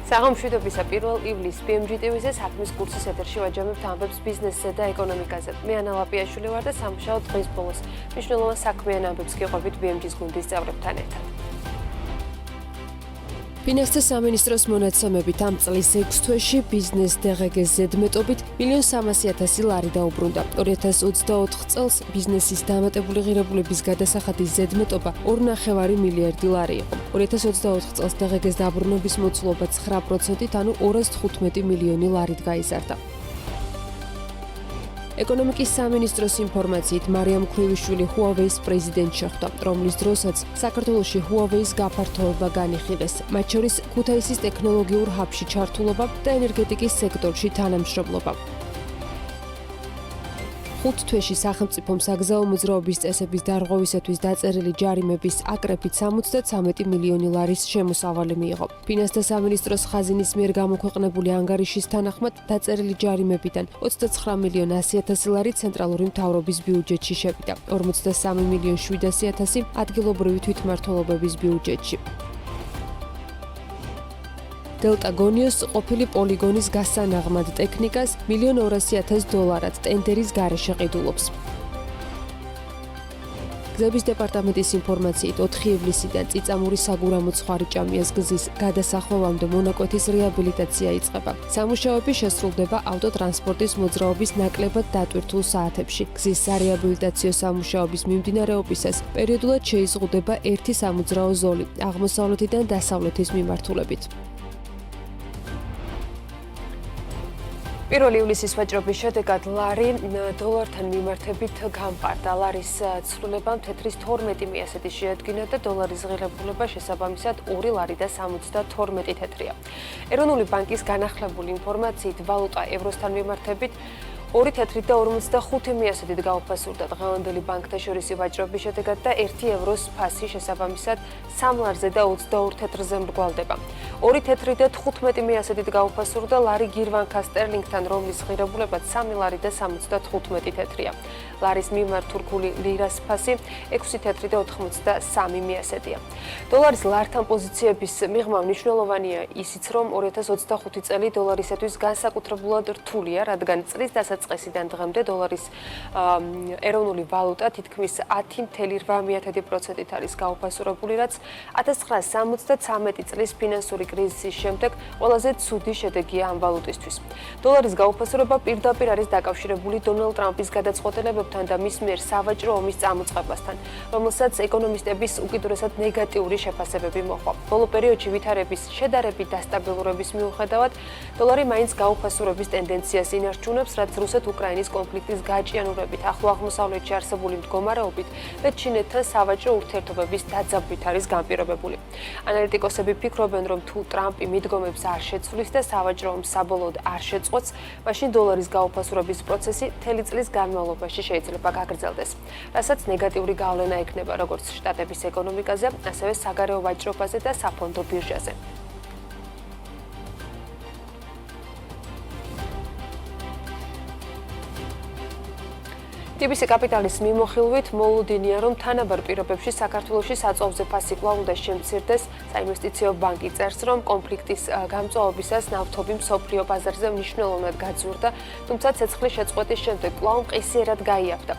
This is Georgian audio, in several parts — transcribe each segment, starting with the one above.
საღამოშვიდობისა 1 ივლისს BMG TV-ზე საქმის კურსის ეთერში ვაჯამებთ ამბებს ბიზნესზე და ეკონომიკაზე. მე ანა ლაპიაშვილი ვარ და სამუშაო დღის ბოლოს მნიშვნელოვან საქმიან ამბებს გიყვებით BMG-ის გუნდის წევრებთან ერთად. ფინანსთა სამინისტროს მონაცემებით ამ წლის 6 თვეში ბიზნეს DRG-ს ზედმეტობით 1.300.000 ლარი დაუბრუნდა. 2024 წელს ბიზნესის დამატებული ღირებულების გადასახადის ზედმეტობა 2.5 მილიარდი ლარი იყო. 2024 წელს DRG-ს დაბრუნების მოცულობა 9%-ით, ანუ 215 მილიონი ლარით გაიზარდა. ეკონომიკის სამინისტროს ინფორმაციით მარიამ ქრივიშვილი Huawei-ის პრეზიდენტ შეხვდა, რომლის დროსაც საქართველოში Huawei-ის გაფართოება განიხილეს, მათ შორის ქუთაისის ტექნოლოგიურ ჰაბში ჩართულობა და ენერგეტიკის სექტორში თანამშრომლობა. 5 თვეში სახელმწიფომ საგზაო მოძრაობის წესების დარღვევისათვის დაწერილი ჯარიმების აკრეფით 73 მილიონი ლარის შემოსავალი მიიღო. ფინანსთა სამინისტროს ხაზინის მიერ გამოქვეყნებული ანგარიშის თანახმად დაწერილი ჯარიმებიდან 29.100.000 ლარი ცენტრალური მთავრობის ბიუჯეტში შევიდა, 43.700.000 ადგილობრივი თვითმმართველობების ბიუჯეტში. დელტა გონიოს ყოფილი პოლიგონის გასანაღმად ტექნიკას $1.200.000 ტენდერის გარეშე ყიდულობს. გზების დეპარტამენტის ინფორმაციით 4 ივლისიდან წიწამური საგურამო ცხვარი-ჭამიას გზის გადასახვევამდე მონაკვეთის რეაბილიტაცია იწყება. სამუშაოები შესრულდება ავტოტრანსპორტის მოძრაობის ნაკლებად დატვირთულ საათებში. გზის სარეაბილიტაციო სამუშაოების მიმდინარეობისას პერიოდულად შეიზღუდება ერთი სამოძრაო ზოლი აღმოსავლეთიდან დასავლეთის მიმართულებით. 1 ივლისის ვაჭრობის შედეგად ლარი დოლართან მიმართებით გამყარდა. ლარის ცვლილებამ თეთრის 12 მიასეთი შეადგინა და დოლარის ღირებულება შესაბამისად 2 ლარი და 72 თეთრია. ეროვნული ბანკის განახლებული ინფორმაციით ვალუტა ევროსთან მიმართებით 2 თეთრი და 45 მიასეთით გაუფასურდა. დღევანდელი ბანკთაშორისი ვაჭრობის შედეგად და 1 ევროს ფასი შესაბამისად 3 ლარზე და 22 თეთრზე მრგვალდება. 2 თეთრი და 15 მიასეთით გაუფასურდა ლარი გირვანქა სტერლინგთან, რომლის ღირებულებაც 3 ლარი და 75 თეთრია. ლარის მიმართ თურქული ლირას ფასი 6 თეთრი და 83 მიასეთია. დოლარის ლართან პოზიციების მიღმა მნიშვნელოვანია ისიც, რომ 2025 წელი დოლარისათვის განსაკუთრებულად რთულია, რადგან წლის დასაწყისიდან დღემდე დოლარის ეროვნული ვალუტა თითქმის 10.8% არის გაუფასურებული, რაც 1973 წლის ფინანსური კრიზისის შემდეგ ყველაზე ცუდი შედეგია ამ ვალუტისთვის. დოლარის გაუფასურება პირდაპირ არის დაკავშირებული დონალდ ტრამპის გადაწყვეტილებებთან და მის მიერ სავაჭრო ომის წამოწყებასთან, რომელსაც ეკონომისტების უკიდურესად ნეგატიური შეფასებები მოჰყვა. ბოლო პერიოდში ვითარების შედარებით დასტაბილურების მიუხედავად, დოლარი მაინც გაუფასურების ტენდენციას ინარჩუნებს, რაც რუსეთ-უკრაინის კონფლიქტის გაჭიანურებით, ახლო აღმოსავლეთში არსებული მდგომარეობით და ჩინეთთან სავაჭრო ურთიერთობების დაძაბვით არის განპირობებული. ანალიტიკოსები ფიქრობენ, რომ თუ ტრამპი მიდგომებს არ შეცვლის და სავაჭრო ომს საბოლოოდ არ შეწყვეტს, მაშინ დოლარის გაუფასურების პროცესი მთელი წლის განმავლობაში შეიძლება გაგრძელდეს, რასაც ნეგატიური გავლენა ექნება როგორც შტატების ეკონომიკაზე, ასევე საგარეო ვაჭრობაზე და საფონდო ბირჟაზე. TBC კაპიტალის მიმოხილვით მოულოდნელია, რომ თანაბარ პირობებში საქართველოში საწვავზე ფასი კვლავ უნდა შემცირდეს. საინვესტიციო ბანკი წერს, რომ კონფლიქტის გამწვავებისას ნავთობი მსოფლიო ბაზარზე მნიშვნელოვნად გაძვირდა, თუმცა ცეცხლის შეწყვეტის შემდეგ კვლავ მყისიერად გაიაფდა.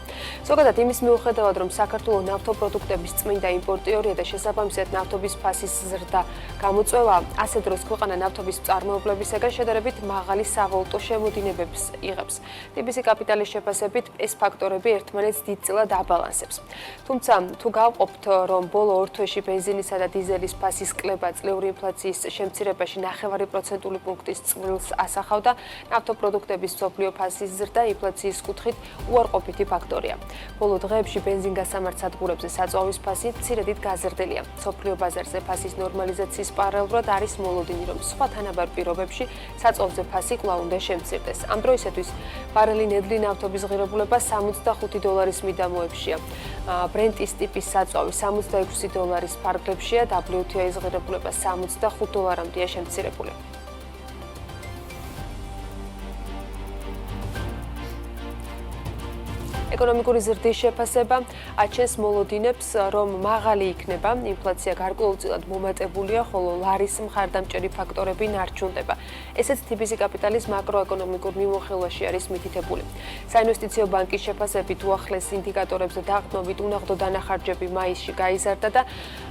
ზოგადად იმის მიუხედავად, რომ საქართველოს ნავთობპროდუქტების წმინდა იმპორტიორია და შესაბამისად ნავთობის ფასის ზრდა გამოწვევა, ასე დროს ქვეყანა ნავთობის მწარმოებლებისაგან შედარებით მაღალი სავალუტო შემოდინებებს იღებს. TBC კაპიტალის შეფასებით ეს ფაქტორი ერთმანეთს დიდწილად აბალანსებს. თუმცა, თუ გავყოფთ, რომ ბოლო 2 თვეში ბენზინისა და დიზელის ფასის კლება წლიური ინფლაციის შემცირებაში 0.5% პუნქტის წვლილს ასახავდა, ნავთობპროდუქტების მსოფლიო ფასის ზრდა ინფლაციის კუთხით უარყოფითი ფაქტორია. ბოლო დღეებში ბენზინგასამართ სადგურებზე საწვავის ფასი მცირედით გაზრდილია. მსოფლიო ბაზარზე ფასის ნორმალიზაციის პარალელურად არის მოლოდინი, რომ სხვა თანაბარ პირობებში საწვავზე ფასი კვლავ უნდა შემცირდეს. ამ დროისათვის ბარელი ნედლი ნავთობის ღირებულება $65 მიდამოებშია. ბრენტის ტიპის საწვავი $66 ფარგლებშია, WTI-ის ღირებულება $65-მდეა შემცირებული. ეკონომიკური ზრდის შეფასება აჩენს მოლოდინებს, რომ მაღალი იქნება, ინფლაცია გარკვეულწილად მომატებულია, ხოლო ლარის მხარდამჭერი ფაქტორები ნარჩუნდება. ესეც TBC კაპიტალის მაკროეკონომიკურ მიმოხილვაში არის მითითებული. საინვესტიციო ბანკის შეფასებით უახლეს ინდიკატორებზე დაყრდნობით უნაღდო დანახარჯები მაისში გაიზარდა და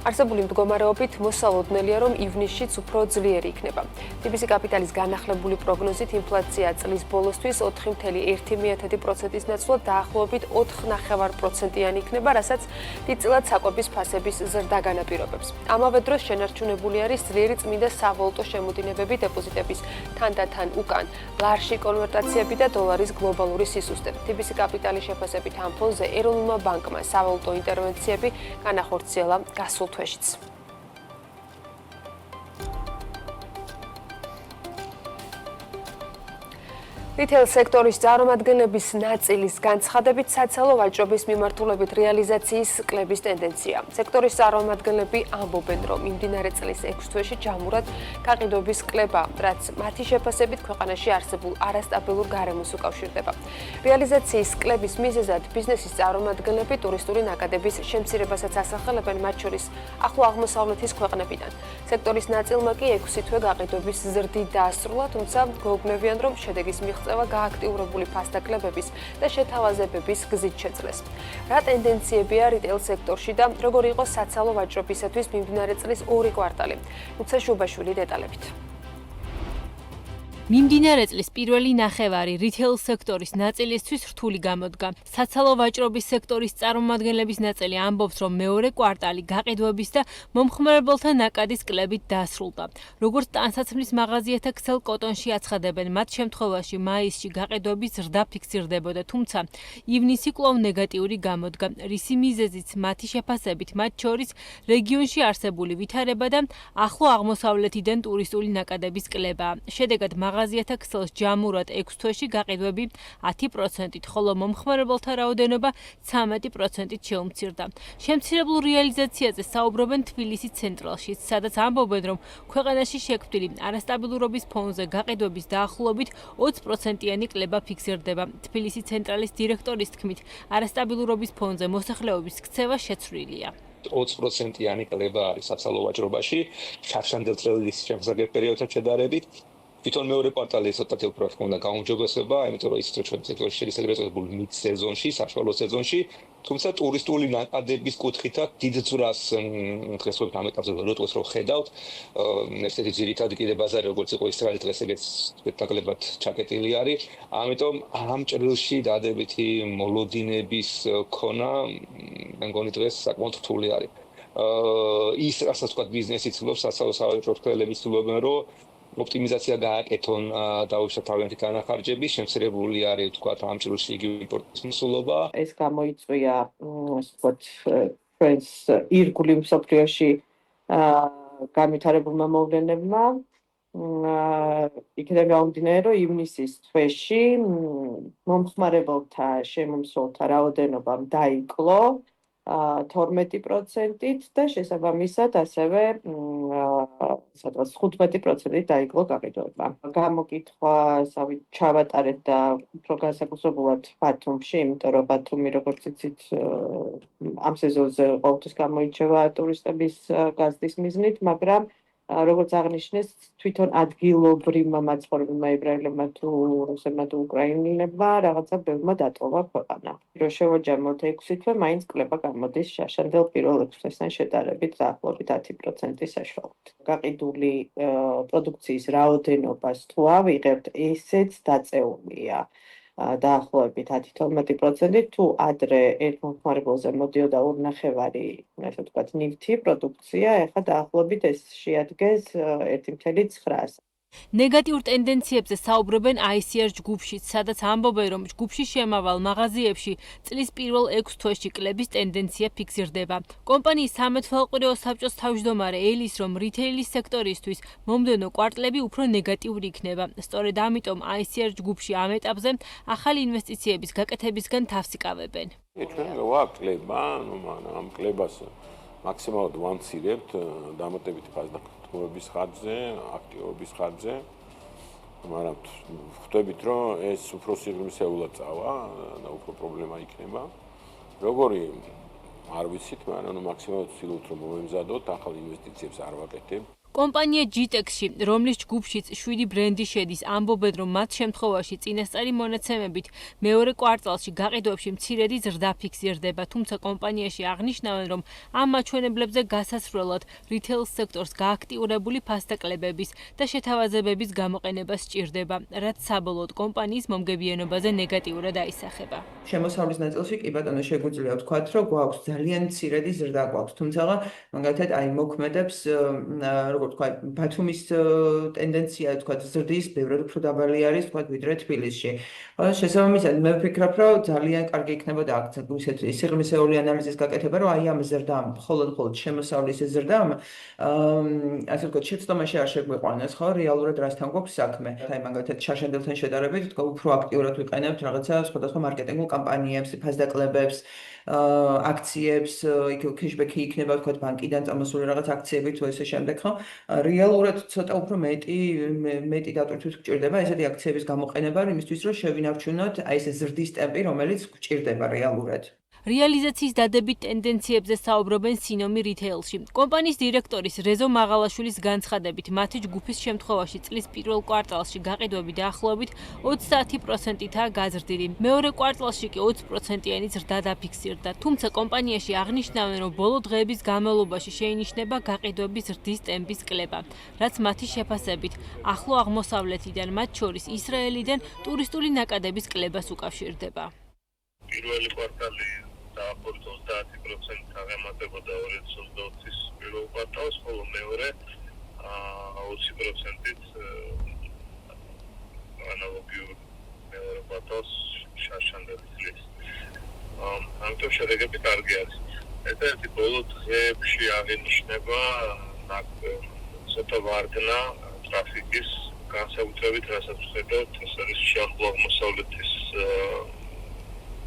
არსებული მდგომარეობით მოსალოდნელია, რომ ივნისშიც უფრო ძლიერი იქნება. TBC კაპიტალის განახლებული პროგნოზით ინფლაცია წლის ბოლოსთვის 4,1%-ის ნაცვლად დაახლოებით 4,9%-იანი იქნება, რასაც დიდწილად საკვების ფასების ზრდა განაპირობებს. ამავე დროს შენარჩუნებული არის ძლიერი წმინდა სავალუტო შემოდინებები დეპოზიტების თანდათან უკან, ლარში კონვერტაციები და დოლარის გლობალური სისუსტე. TBC კაპიტალის შეფასებით ამ ფონზე ეროვნულმა ბანკმა სავალუტო ინტერვენციები განახორციელა გასულ თვეშიც. რიტეილ სექტორის წარმომადგენლების ნაწილის განცხადებით საცალო ვაჭრობის მიმართულებით რეალიზაციის კლების ტენდენცია. სექტორის წარმომადგენლები ამბობენ, რომ მიმდინარე წლის 6 თვეში ჯამურად გაყიდვების კლება, რაც მათი შეფასებით ქვეყანაში არსებულ არასტაბილურ გარემოს უკავშირდება. რეალიზაციის კლების მიზეზად ბიზნესის წარმომადგენლები ტურისტული ნაკადების შემცირებასაც ასახელებენ, მათ შორის ახლო აღმოსავლეთის ქვეყნებიდან. სექტორის ნაწილმა კი 6 თვე გაყიდვების ზრდით დაასრულა, თუმცა გვეუბნებიან, რომ შედეგის მიღწევა გააქტიურებული ფასდაკლებების და შეთავაზებების გზით შეძლეს. რა ტენდენციებია რიტეილ სექტორში და როგორი იყო საცალო ვაჭრობისათვის მიმდინარე წლის 2 კვარტალი? უცე შუბაშვილი დეტალებით. მიმდინარე წლის პირველი ნახევარი რიტეილ სექტორის ნაწილისთვის რთული გამოდგა. საცალო ვაჭრობის სექტორის წარმომადგენლების ნაწილი ამბობს, რომ მეორე კვარტალი გაყიდვების და მომხმარებელთა ნაკადის კლებით დასრულდა. როგორც ტანსაცმლის მაღაზიათა ქსელ კოტონში აცხადებენ, მათ შემთხვევაში მაისში გაყიდვების ზრდა ფიქსირდებოდა, თუმცა ივნისი კვლავ ნეგატიური გამოდგა, რისი მიზეზიც მათი შეფასებით მათ შორის რეგიონში არსებული ვითარება და ახლო აღმოსავლეთიდან ტურისტული ნაკადების კლება. შედეგად მაღაზიათა ქსელს ჯამურად 6 თვეში გაყიდვები 10%-ით, ხოლო მომხმარებელთა რაოდენობა 13%-ით შეუმცირდა. შემცირებულ რეალიზაციაზე საუბრობენ თბილისის ცენტრალში, სადაც ამბობენ, რომ ქვეყანაში შექმნილი არასტაბილურობის ფონზე გაყიდვების დაახლოებით 20%-იანი კლება ფიქსირდება. თბილისის ცენტრალის დირექტორის თქმით, არასტაბილურობის ფონზე მოსახლეობის ქცევა შეცვლილია. 20%-იანი კლება არის საცალო ვაჭრობაში, შარშანდელ წლის შემსაგებ პერიოდთან შედარებით. თვითონ მეორე კვარტალი ცოტათი უფრო რა თქმა უნდა გაუმჯობესება, იმიტომ რომ ის ჩვენ სექტორში შეიძლება მიდ სეზონში, საშუალო სეზონში, თუმცა ტურისტული ნაკადების კუთხითაც დიდ ძვრას დღეს ვეღარ ამ ეტაპზე ვერ ვიტყვის რომ ხედავთ. ესეთი ძირითადი კიდე ბაზარი როგორც იყო ისრაელი დღეს ეგეც სპექტაკლებად ჩაკეტილი არის. ამიტომ ამ ჭრილში დადებითი მოლოდინების ქონა მე მგონი დღეს საკმაოდ რთული არის. ის რასაც თქვა ბიზნესი ცდილობს, საცალო სავაჭრო ფრთელები ცდილობენ რომ ოპტიმიზაცია გააკეთონ დაუშვათ თავიანთი განახარჯები, შემცირებული არის თქვა ამ ჭრილში იგივე იმპორტის მოსულობა. ეს გამოიწვია ვთქვათ ჩვენს ირგვლივ მსოფლიოში განვითარებულმა მოვლენებმა. იქიდან გამომდინარე, რომ ივნისის თვეში მომხმარებელთა შემომსვლელთა რაოდენობა დაიკლო 12%-ით და შესაბამისად ასევე 15%-ით დაიკლო გაყიდვება. გამოკითხვა ჩავატარეთ და უფრო განსაკუთრებულად ბათუმში, იმიტომ რომ ბათუმი როგორც იცით ამ სეზონზე ყოველთვის გამოირჩევა ტურისტების გაზრდის მიზნით, მაგრამ როგორც აღნიშნეს, თვითონ ადგილობრივმა მაცხოვრებელმა ებრაელებმა თუ რუსებმა თუ უკრაინელებმა რაღაცა ბევრმა დატოვა ქვეყანა. რომ შევაჯამოთ 6 თვე, მაინც კლება გამოდის შაშანდელ პირველ 6 თვესთან შედარებით დაახლოებით 10%-ის საშუალებით. გაყიდული პროდუქციის რაოდენობას თუ ავიღებთ, ესეც დაწეულია. დაახლოებით 10-12%, თუ ადრე ერთ მომხმარებელზე მოდიოდა 2.5, ასე ვთქვათ, ნივთი პროდუქცია, ეხლა დაახლოებით ეს შეადგენს 1.9-ს. ნეგატიურ ტენდენციებზე საუბრობენ ICR ჯგუფშიც, სადაც ამბობენ, რომ ჯგუფში შემავალ მაღაზიებში წლის პირველ 6 თვეში კლების ტენდენცია ფიქსირდება. კომპანიის სამეთვალყურეო საბჭოს თავმჯდომარე ელის, რომ რიტეილის სექტორისთვის მომდევნო კვარტლები უფრო ნეგატიური იქნება. სწორედ ამიტომ ICR ჯგუფში ამ ეტაპზე ახალი ინვესტიციების გაკეთებისგან თავს იკავებენ. ჩვენ გვაქვს კლება, ამ კლებას მაქსიმალურად ვამცირებთ დამატებითი ფასდაქმების ხარჯზე, აქტივობის ხარჯზე. მაგრამ ხვდებით, რომ ეს უფრო სიღრმისეულად წავა და უფრო პრობლემა იქნება. როგორი არ ვიცით, მაგრამ მაქსიმალურად ვცდილობთ რომ მომემზადოთ, ახალ ინვესტიციებს არ ვაკეთებ. კომპანია GTEX-ში, რომლის ჯგუფშიც 7 ბრენდი შედის, ამბობენ, რომ მათ შემთხვევაში წინასწარი მონაცემებით მეორე კვარტალში გაყიდვებში მცირედი ზრდა ფიქსირდება, თუმცა კომპანიაში აღნიშნავენ, რომ ამ მაჩვენებლებზე გასასვლელად რითეილ სექტორს გააქტიურებული ფასდაკლებების და შეთავაზებების გამოყენება სჭირდება, რაც საბოლოოდ კომპანიის მომგებიანობაზე ნეგატიურად აისახება. შემოსავლის ნაწილში კი ბატონო შეგვიძლია ვთქვათ, რომ გვაქვს ძალიან მცირედი ზრდა გვაქვს, თუმცა მაგალითად აი მოქმედებს როგორც თქვა, ბათუმის ტენდენცია, თქვა, ზრდის ბევრად უფრო დაბალი არის, თქვა, ვიდრე თბილისში. შესაბამისად, მე ვფიქრობ, რომ ძალიან კარგი იქნებოდა აქ ისეთი სიღრმისეული ანალიზის გაკეთება, რომ აი ამ ზრდამ, მხოლოდ შემოსავლის ზრდამ, ასე ვთქვათ, შეცდომაში არ შეგვიყვანოს, ხო, რეალურად რასთან გვაქვს საქმე. აი მაგალითად, შარშანდელთან შედარებით, თქვა, უფრო აქტიურად ვიყენებთ რაღაცა სხვადასხვა მარკეტინგულ კამპანიებს, ფასდაკლებებს, აქციებს, იქ cashback-ი იქნება, თქვა, ბანკიდან წამოსული რაღაც აქციები თუ ესე შემდეგ, ხო? რეალურად ცოტა უფრო მეტი დატვირთვით გჭირდება ესეთი აქციების გამოყენება, იმისთვის რომ შევინარჩუნოთ აი ეს ზრდის ტემპი, რომელიც გჭირდება რეალურად. რეალიზაციის დადებით ტენდენციებზე საუბრობენ სინომი რითეილში. კომპანიის დირექტორის რეზო მაღალაშვილის განცხადებით, მათი ჯგუფის შემთხვევაში წლის პირველ კვარტალში გაყიდვები დაახლოებით 30%-ითაა გაზრდილი. მეორე კვარტალში კი 20%-იანი ზრდა დაფიქსირდა. თუმცა კომპანიაში აღნიშნავენ, რომ ბოლო დღეების განმავლობაში შეინიშნება გაყიდვების ზრდის ტემპის კლება, რაც მათი შეფასებით ახლო აღმოსავლეთიდან, მათ შორის ისრაელიდან ტურისტული ნაკადების კლებას უკავშირდება. პირველი კვარტალი დაახლოებით 30% აღემატებოდა 2020-ის პირველ კვარტალს, ხოლო მეორე 20%-ით ანალოგიურ მეორე კვარტალს შარშანდელის წლის. ამიტომ შედეგები კარგი არის. ერთ-ერთი ბოლო დღეებში აღინიშნება ცოტა ვარდნა ტრაფიკის განსაკუთრებით, რასაც ვხედავთ, ეს არის ახლო აღმოსავლეთის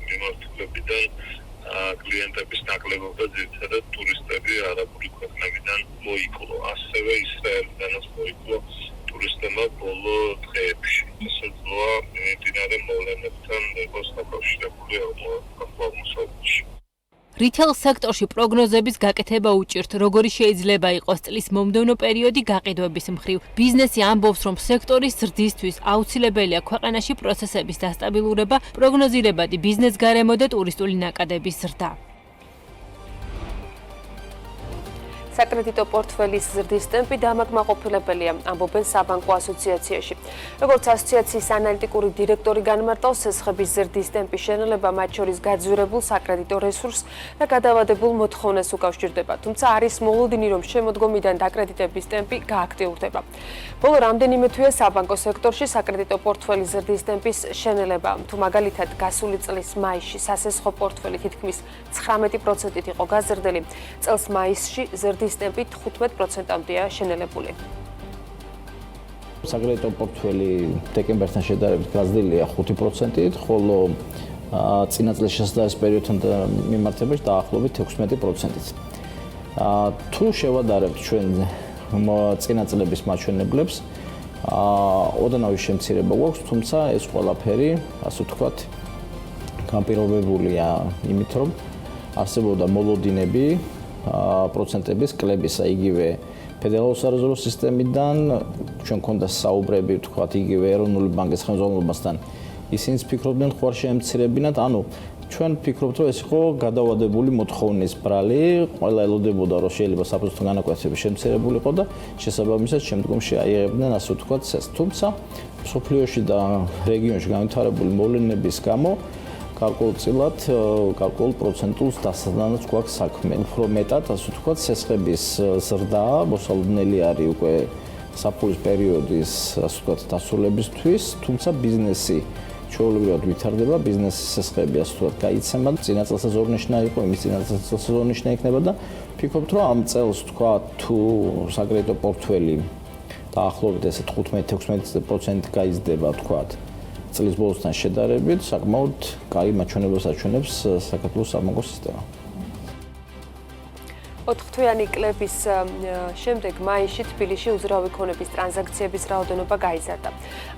მიმართულებიდან კლიენტების ნაკლებობა, ძირითადად ტურისტები არაბული ქვეყნებიდან მოიკლო, ასევე ისრაელიდანაც მოიკლო ტურისტებმა ბოლო დღეებში. შესაძლოა მიმდინარე მოვლენებთან იყოს დაკავშირებული ახლო აღმოსავლეთში. რითეილ სექტორში პროგნოზების გაკეთება უჭირთ, როგორი შეიძლება იყოს წლის მომდევნო პერიოდი გაყიდვების მხრივ. ბიზნესი ამბობს, რომ სექტორის ზრდისთვის აუცილებელია ქვეყანაში პროცესების დასტაბილურება, პროგნოზირებადი ბიზნეს გარემო და ტურისტული ნაკადების ზრდა. საკრედიტო პორტფელის ზრდის ტემპი დამაკმაყოფილებელია, ამბობენ საბანკო ასოციაციაში. როგორც ასოციაციის ანალიტიკური დირექტორი განმარტავს, სესხების ზრდის ტემპის შენელება მათ შორის გაძვირებულ საკრედიტო რესურსს და გადავადებულ მოთხოვნას უკავშირდება, თუმცა არის მოლოდინი, რომ შემოდგომიდან დაკრედიტების ტემპი გააქტიურდება. ბოლო რამდენიმე თვეა საბანკო სექტორში საკრედიტო პორტფელის ზრდის ტემპის შენელება, თუ მაგალითად გასული წლის მაისში სასესხო პორტფელი თითქმის 19%-ით იყო გაზრდილი, წელს მაისში ზრდის ტემპი 15%-მდეა შენელებული. საკრედიტო პორტფელი დეკემბერთან შედარებით გაზრდილია 5%-ით, ხოლო წინა წლის შესაძლებელი პერიოდთან მიმართებით დაახლოებით 16%-ით. თუ შევადარებთ ჩვენ წინა წლების მაჩვენებლებს, ოდნავი შემცირება გვაქვს, თუმცა ეს ყველაფერი, ასე ვთქვათ, განპირობებულია იმით, რომ არსებობდა მოლოდინები პროცენტების კლებისა, იგივე ფედერალური სარეზერვო სისტემიდან, ჩვენ გქონდა საუბრები, ვთქვათ, იგივე ეროვნული ბანკის ხელმძღვანელობასთან, ისინიც ფიქრობდნენ ხوار შეემცირებინათ, ანუ ჩვენ ვფიქრობთ, რომ ეს იყო გადავადებული მოთხოვნის ბრალი, ყველა ელოდებოდა, რომ შეიძლება საფუძვლო განაკვეთები შემცირებულიყო და შესაბამისად შემდგომში აიღებდნენ, ასე ვთქვათ, ეს. თუმცა სოფლიოში და რეგიონში განვითარებული მოვლენების გამო გარკვეულწილად, გარკვეულ პროცენტულს დასადანაც გვაქვს საქმე. უფრო მეტად, ასე ვთქვათ, სესხების ზრდა მოსალოდნელი არის უკვე საფულის პერიოდის, ასე ვთქვათ, დასრულებისთვის, თუმცა ბიზნესი ჩვეულებრივად ვითარდება, ბიზნესის სესხები, ასე ვთქვათ, გაიცემა. წინა წელსაც ზორნიშნა იყო, იმის წინა წელსაც ზორნიშნა იქნება და ვფიქრობთ, რომ ამ წელს, ვთქვათ, თუ საკრედიტო პორტფელი დაახლოებით ესე 15-16% გაიზრდება, ვთქვათ, წლის ბოლოსთან შედარებით, საკმაოდ კარგი მაჩვენებლებს აჩვენებს საქართველოს საბანკო სისტემა. 4 კლების შემდეგ მაისში თბილისში უძრავი ქონების ტრანზაქციების რაოდენობა გაიზარდა.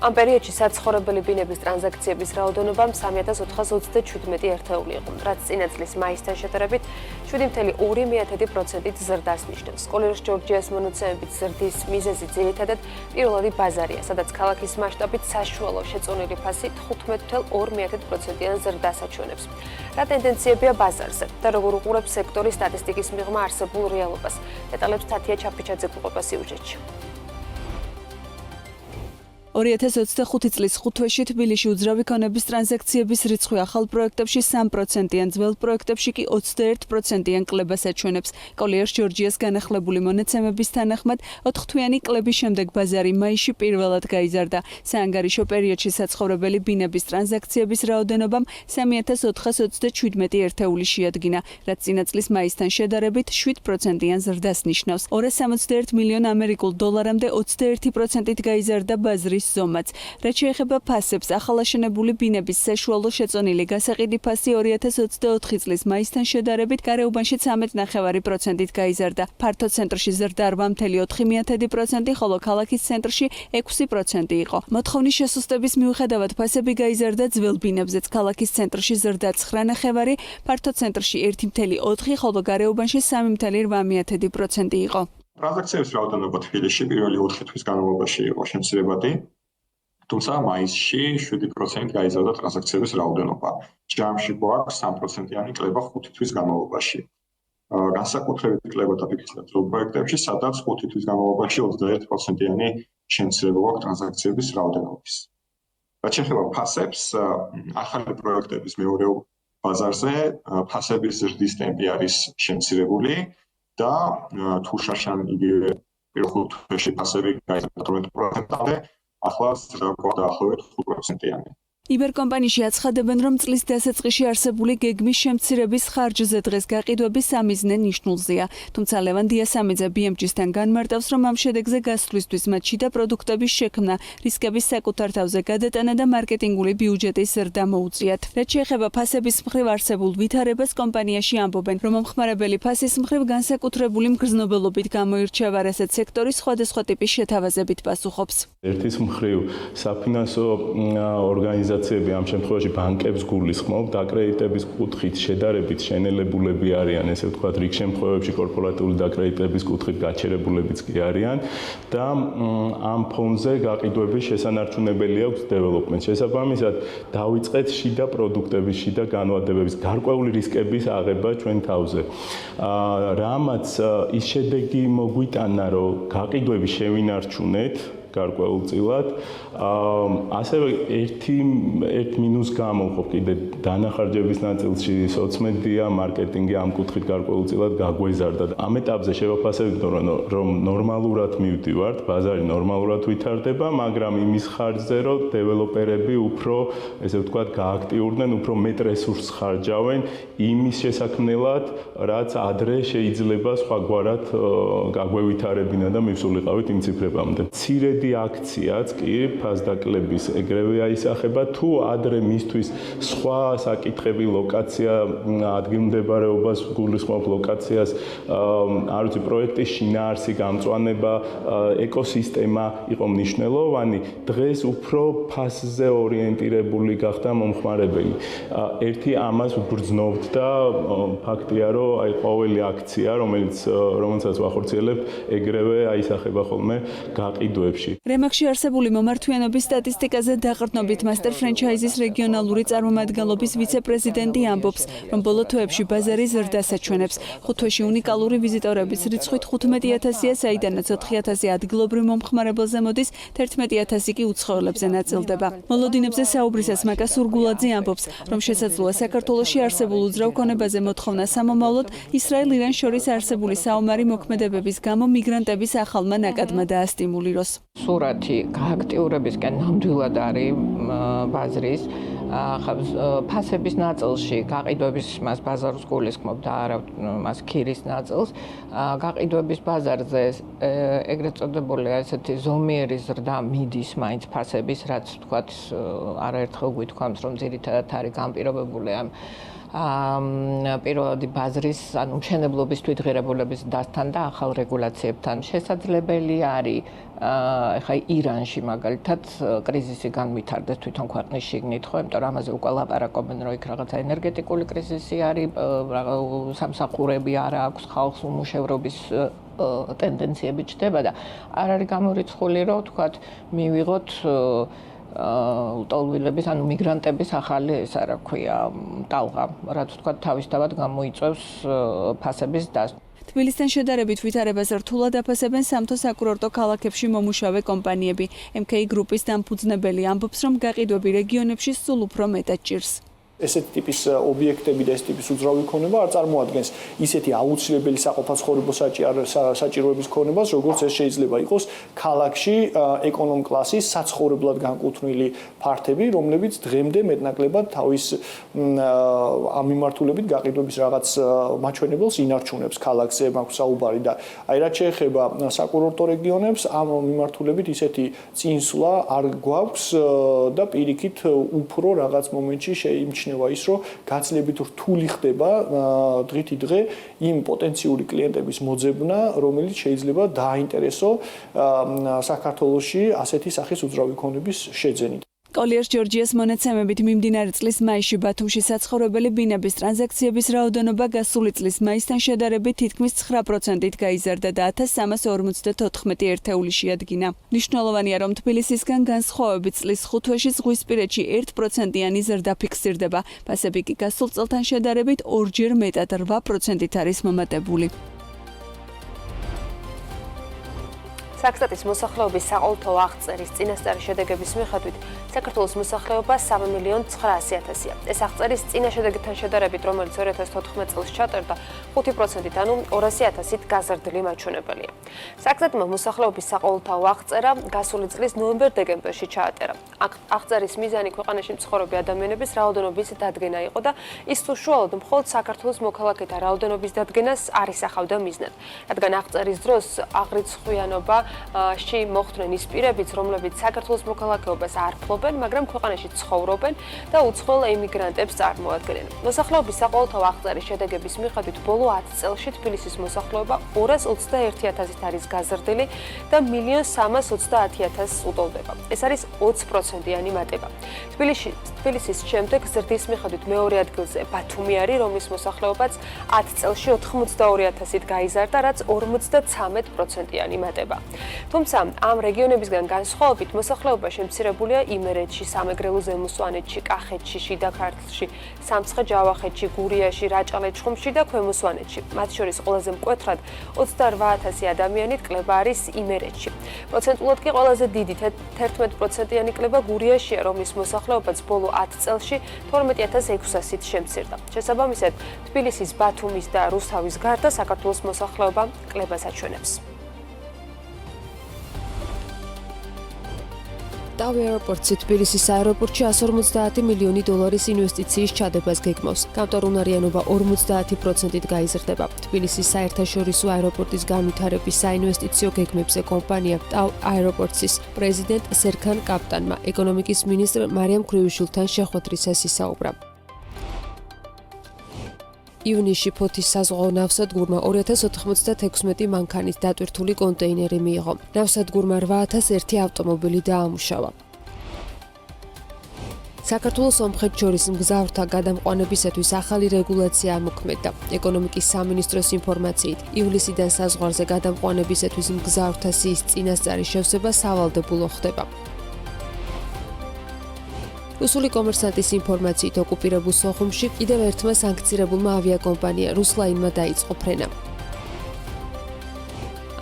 ამ პერიოდში საცხოვრებელი ბინების ტრანზაქციების რაოდენობამ 3427 ერთეული იყო, რაც წინა წლის მაისთან შედარებით 7.2%-ით ზრდას ნიშნავს. კოლეჟ ჯორჯიას მონაცემებით ზრდის მიზეზი ძირითადად პირველადი ბაზარია, სადაც ქალაქის მასშტაბით საშუალო შეწონილი ფასი 15.2%-იან ზრდას აჩვენებს. რა ტენდენციებია ბაზარზე და როგორ უყურებს სექტორის სტატისტიკის მიღმა არსებულ რეალობას. დეტალებს თათია ჩაფიჩაძე გვიყვება სიუჟეტში. 2025 წლის ხუთვეში თბილისში უძრავი ქონების ტრანზაქციების რიცხვი ახალ პროექტებში 3%-იან, ძველ პროექტებში კი 21%-იან კლებას აჩვენებს. კოლეჟ ჯორჯიას განახლებული მონაცემების თანახმად, 4 კლების შემდეგ ბაზარი მაისში პირველად გაიზარდა. საანგარიშო პერიოდში საცხოვრებელი ბინების ტრანზაქციების რაოდენობამ 3427 ერთეული შეადგინა, რაც წინა წლის მაისთან შედარებით 7%-იან ზრდას ნიშნავს. 261 მილიონ ამერიკულ დოლარამდე 21%-ით გაიზარდა ბაზრის ზომაც. რაც შეეხება ფასებს, ახალაშენებული ბინების საშუალო შეწონილი გასაყიდი ფასი 2024 წლის მაისთან შედარებით გარეუბანში 13.5%-ით გაიზარდა. ფართო ცენტრში ზრდა 8.4%, ხოლო ქალაქის ცენტრში 6% იყო. მოთხოვნის შესუსტების მიუხედავად ფასები გაიზარდა ძველ ბინებზეც. ქალაქის ცენტრში ზრდა 9.5%, ფართო ცენტრში 1.4%, ხოლო გარეუბანში 3.8% იყო. ტრანზაქციების რაოდენობა თბილისში პირველი 4 თვის განმავლობაში იყო შემცირებადი, თუმცა მაისში 7% გაიზარდა ტრანზაქციების რაოდენობა. ჯამში გვაქვს 3%-იანი კლება 5 თვის განმავლობაში. განსაკუთრებით კლება დაფიქსირდა ძველ პროექტებში, სადაც 5 თვის განმავლობაში 21%-იანი შემცირება გვაქვს ტრანზაქციების რაოდენობის. რაც შეეხება ფასებს, ახალი პროექტების მეორე ბაზარზე ფასების ზრდის ტემპი არის შემცირებული და თუ შარშან იგივე პირველ 5 თვეში ფასები გაიზარდა 12%-მდე, ახლა ზრდა დაახლოებით 5%-იანი. იბერკომპანიაში აცხადებენ, რომ წლის დასაწყისში არსებული გეგმის შემცირების ხარჯზე დღეს გაყიდვების სამიზნე ნიშნულზეა. თუმცა ლევან დიასამიძე BMG-სთან განმარტავს, რომ ამ შედეგზე გასვლისთვის მათ შიდა პროდუქტების შექმნა, რისკების საკუთარ თავზე გადატანა და მარკეტინგული ბიუჯეტის ზრდა მოუწიათ. რაც შეეხება ფასების მხრივ არსებულ ვითარებას, კომპანიაში ამბობენ, რომ მომხმარებელი ფასის მხრივ განსაკუთრებული მგრძნობელობით გამოირჩევა, რასაც სექტორის სხვადასხვა ტიპის შეთავაზებით პასუხობს. ერთის მხრივ საფინანსო ორგანიზაციები ამ შემთხვევაში ბანკებს გულისხმობ, დაკრედიტების კუთხით შედარებით შენელებულები არიან, ესე ვთქვათ, რიგ შემთხვევებში კორპორატიული დაკრედიტების კუთხით გაჩერებულებიც კი არიან და ამ ფონზე გაყიდვების შესანარჩუნებელი აქვს დეველოპმენტს. შესაბამისად, დავიწყეთ შიდა პროდუქტების, შიდა განვადებების, გარკვეული რისკების აღება ჩვენ თავზე. რამაც ის შედეგი მოგვიტანა, რომ გაყიდვები შევინარჩუნეთ გარკვეულწილად. ასევე ერთ მინუს გამოვყოფ კიდე დანახარჯების ნაწილში სოცმედია, მარკეტინგი ამ კუთხით გარკვეულწილად გაგვეზარდა. ამ ეტაპზე შევაფასებთ, რომ ნორმალურად მივდივართ, ბაზარი ნორმალურად ვითარდება, მაგრამ იმის ხარჯზე, რომ დეველოპერები უფრო, ესე ვთქვათ, გააქტიურდნენ, უფრო მეტ რესურსს ხარჯავენ იმის შესაქმნელად, რაც ადრე შეიძლება სხვაგვარად გაგვევითარებინა და მივსულიყავით იმ ციფრებამდე. მცირედი აქციაც კი ფასდაკლების ეგრევე აისახება, თუ ადრე მისთვის სხვა საკითხები, ლოკაცია, ადგილმდებარეობას გულისხმობ, ლოკაციას, არ ვიცი, პროექტის შინაარსი, გამწვანება, ეკოსისტემა იყო მნიშვნელოვანი, დღეს უფრო ფასზე ორიენტირებული გახდა მომხმარებელი. ერთი ამას ვგრძნობთ და ფაქტია, რომ აი ყოველი აქცია, რომელსაც ვახორციელებთ, ეგრევე აისახება ხოლმე გაყიდვებში. რემახში არსებული მომართვიანობის სტატისტიკაზე დაყრდნობით მასტერ ფრენჩაიზის რეგიონალური წარმომადგენლობის ვიცე-პრეზიდენტი ამბობს, რომ ბოლო თვეებში ბაზარი ზრდას აჩვენებს. ხუთვეში უნიკალური ვიზიტორების რიცხვით 15,000-ია, საიდანაც 4,000 ადგილობრივ მომხმარებელზე მოდის, 11,000 კი უცხოელებზე ნაწილდება. მოლოდინებზე საუბრისას მაკა სურგულაძე ამბობს, რომ შესაძლოა საქართველოში არსებულ უძრავ ქონებაზე მოთხოვნა სამომავლოდ ისრაელ-ირან შორის არსებული საომარი მოქმედებების გამო მიგრანტების ახალმა ნაკადმა დაასტიმულიროს. სურათი გააქტიურებისკენ ნამდვილად არის ბაზრის ფასების ნაწილში გაყიდვების მას ბაზარს გულისხმობ და არა მას ქირის ნაწილს. გაყიდვების ბაზარზე ეგრეთ წოდებული ესეთი ზომიერი ზრდა მიდის მაინც ფასების, რაც თქვათ არაერთხელ გვითქვამს, რომ ძირითადად არის განპირობებული ამ პირველადი ბაზრის, ანუ მშენებლობის თვითღირებულების დასთან და ახალ რეგულაციებთან. შესაძლებელი არის ეხა ირანში მაგალითად კრიზისი განვითარდეს თვითონ ქვეყნის შიგნით, ხო, იმიტომ რომ ამაზე უკვე ლაპარაკობენ, რომ იქ რაღაცა ენერგეტიკული კრიზისი არის, სამსახურები არ აქვს, ხალხს უმუშევრობის ტენდენციები ჩდება და არ არის გამორიცხული, რომ თქვათ მივიღოთ ლტოლვილების, ანუ მიგრანტების ახალი ეს რა ქვია, ტალღა, რაც თქვათ თავისთავად გამოიწვევს ფასების დასვას. თბილისთან შედარებით ვითარებას რთულად აფასებენ სამთო საკურორტო ქალაქებში მომუშავე კომპანიები. MK გრუპის დამფუძნებელი ამბობს, რომ გაყიდვები რეგიონებში სულ უფრო მეტად ჭირს. ესეთი ტიპის ობიექტები და ეს ტიპის უძრავი ქონება არ წარმოადგენს ისეთი აუცილებელი საყოფაცხოვრებო საჭიროების ქონებას, როგორც ეს შეიძლება იყოს ქალაქში ეკონომ კლასის საცხოვრებლად განკუთვნილი ფართები, რომლებიც დღემდე მეტნაკლებად თავის ამ მიმართულებით გაყიდვების რაღაც მაჩვენებელს ინარჩუნებს ქალაქზე მაქვს საუბარი და აი რაც შეეხება საკურორტო რეგიონებს, ამ მიმართულებით ისეთი წინსვლა არ გვაქვს და პირიქით უფრო რაღაც მომენტში შეიმჩნევა ის, რომ გაცილებით რთული ხდება დღითი დღე იმ პოტენციური კლიენტების მოძებნა, რომელიც შეიძლება დააინტერესო საქართველოში ასეთი სახის უძრავი ქონების შეძენით. კოლიერს ჯორჯიას მონაცემებით მიმდინარე წლის მაისში ბათუმში საცხოვრებელი ბინების ტრანზაქციების რაოდენობა გასული წლის მაისთან შედარებით თითქმის 9%-ით გაიზარდა და 1354 ერთეული შეადგინა. მნიშვნელოვანია, რომ თბილისისგან განსხვავებით წლის ხუთვეში ზღვისპირეთში 1%-იანი ზრდა ფიქსირდება. ფასები კი გასულ წელთან შედარებით ორჯერ მეტად 8%-ით არის მომატებული. საქსტატის მოსახლეობის საყოველთაო აღწერის წინასწარი შედეგების მიხედვით საქართველოს მოსახლეობა 3.900.000-ია. ეს აღწერის წინა შედეგებთან შედარებით, რომელიც 2014 წელს ჩატარდა, 5%-ით, ანუ 200.000-ით გაზრდილი მაჩვენებელია. საქსტატმა მოსახლეობის საყოველთაო აღწერა გასული წლის ნოემბერ-დეკემბერში ჩაატერა. აღწერის მიზანი ქვეყანაში მცხოვრები ადამიანების რაოდენობის დადგენა იყო და ის უშუალოდ მხოლოდ საქართველოს მოქალაქეთა რაოდენობის დადგენას არ ისახავდა მიზნად. რადგან აღწერის დროს აღრიცხვიანობა ში მოხდნენ ის პირებიც, რომლებიც საქართველოს მოქალაქეობას არ ფლობენ, მაგრამ ქვეყანაში ცხოვრობენ და უცხოელ ემიგრანტებს წარმოადგენენ. მოსახლეობის საყოველთაო აღწერის შედეგების მიხედვით ბოლო 10 წელში თბილისის მოსახლეობა 221.000-ით არის გაზრდილი და 1.330.000 უტოლდება. ეს არის 20%-იანი მატება. თბილისის შემდეგ ზრდის მიხედვით მეორე ადგილზე ბათუმი არის, რომლის მოსახლეობაც 10 წელში 82.000-ით გაიზარდა, რაც 53%-იანი მატება. თუმცა ამ რეგიონებისგან განსხვავებით მოსახლეობა შემცირებულია იმერეთში, სამეგრელო ზემო-სვანეთში, კახეთში, შიდა ქართლში, სამცხე-ჯავახეთში, გურიაში, რაჭალეთ-ჩხუმში და ქვემო სვანეთში. მათ შორის ყველაზე მკვეთრად 28.000 ადამიანით კლება არის იმერეთში. პროცენტულად კი ყველაზე დიდი 11%-იანი კლება გურიაშია, რომლის მოსახლეობაც ბოლო 10 წელში 12.600-ით შემცირდა. შესაბამისად, თბილისის, ბათუმის და რუსთავის გარდა საქართველოს მოსახლეობა კლებას აჩვენებს. ტავი აეროპორტი თბილისის აეროპორტში 150 მილიონი დოლარის ინვესტიციის ჩადებას გეგმავს. გამტარუნარიანობა 50%-ით გაიზრდება. თბილისის საერთაშორისო აეროპორტის განვითარების საინვესტიციო გეგმებზე კომპანია ტავ აეროპორტის პრეზიდენტ სერქან კაპტანმა ეკონომიკის მინისტრ მარიამ ქრივიშვილთან შეხვედრისას ისაუბრა. ივნისში ფოთის საზღვაო ნავსადგურმა 2096 მანქანით დატვირთული კონტეინერი მიიღო. ნავსადგურმა 8001 ავტომობილი დაამუშავა. საქართველოს სომხეთ შორის მგზავრთა გადამყვანებისათვის ახალი რეგულაცია ამოქმედდა. ეკონომიკის სამინისტროს ინფორმაციით, ივლისიდან საზღვარზე გადამყვანებისათვის მგზავრთა სიის წინასწარი შევსება სავალდებულო ხდება. რუსული კომერსანტის ინფორმაციით ოკუპირებულ სოხუმში კიდევ ერთმა სანქცირებულმა ავიაკომპანია რუსლაინმა დაიწყო ფრენა.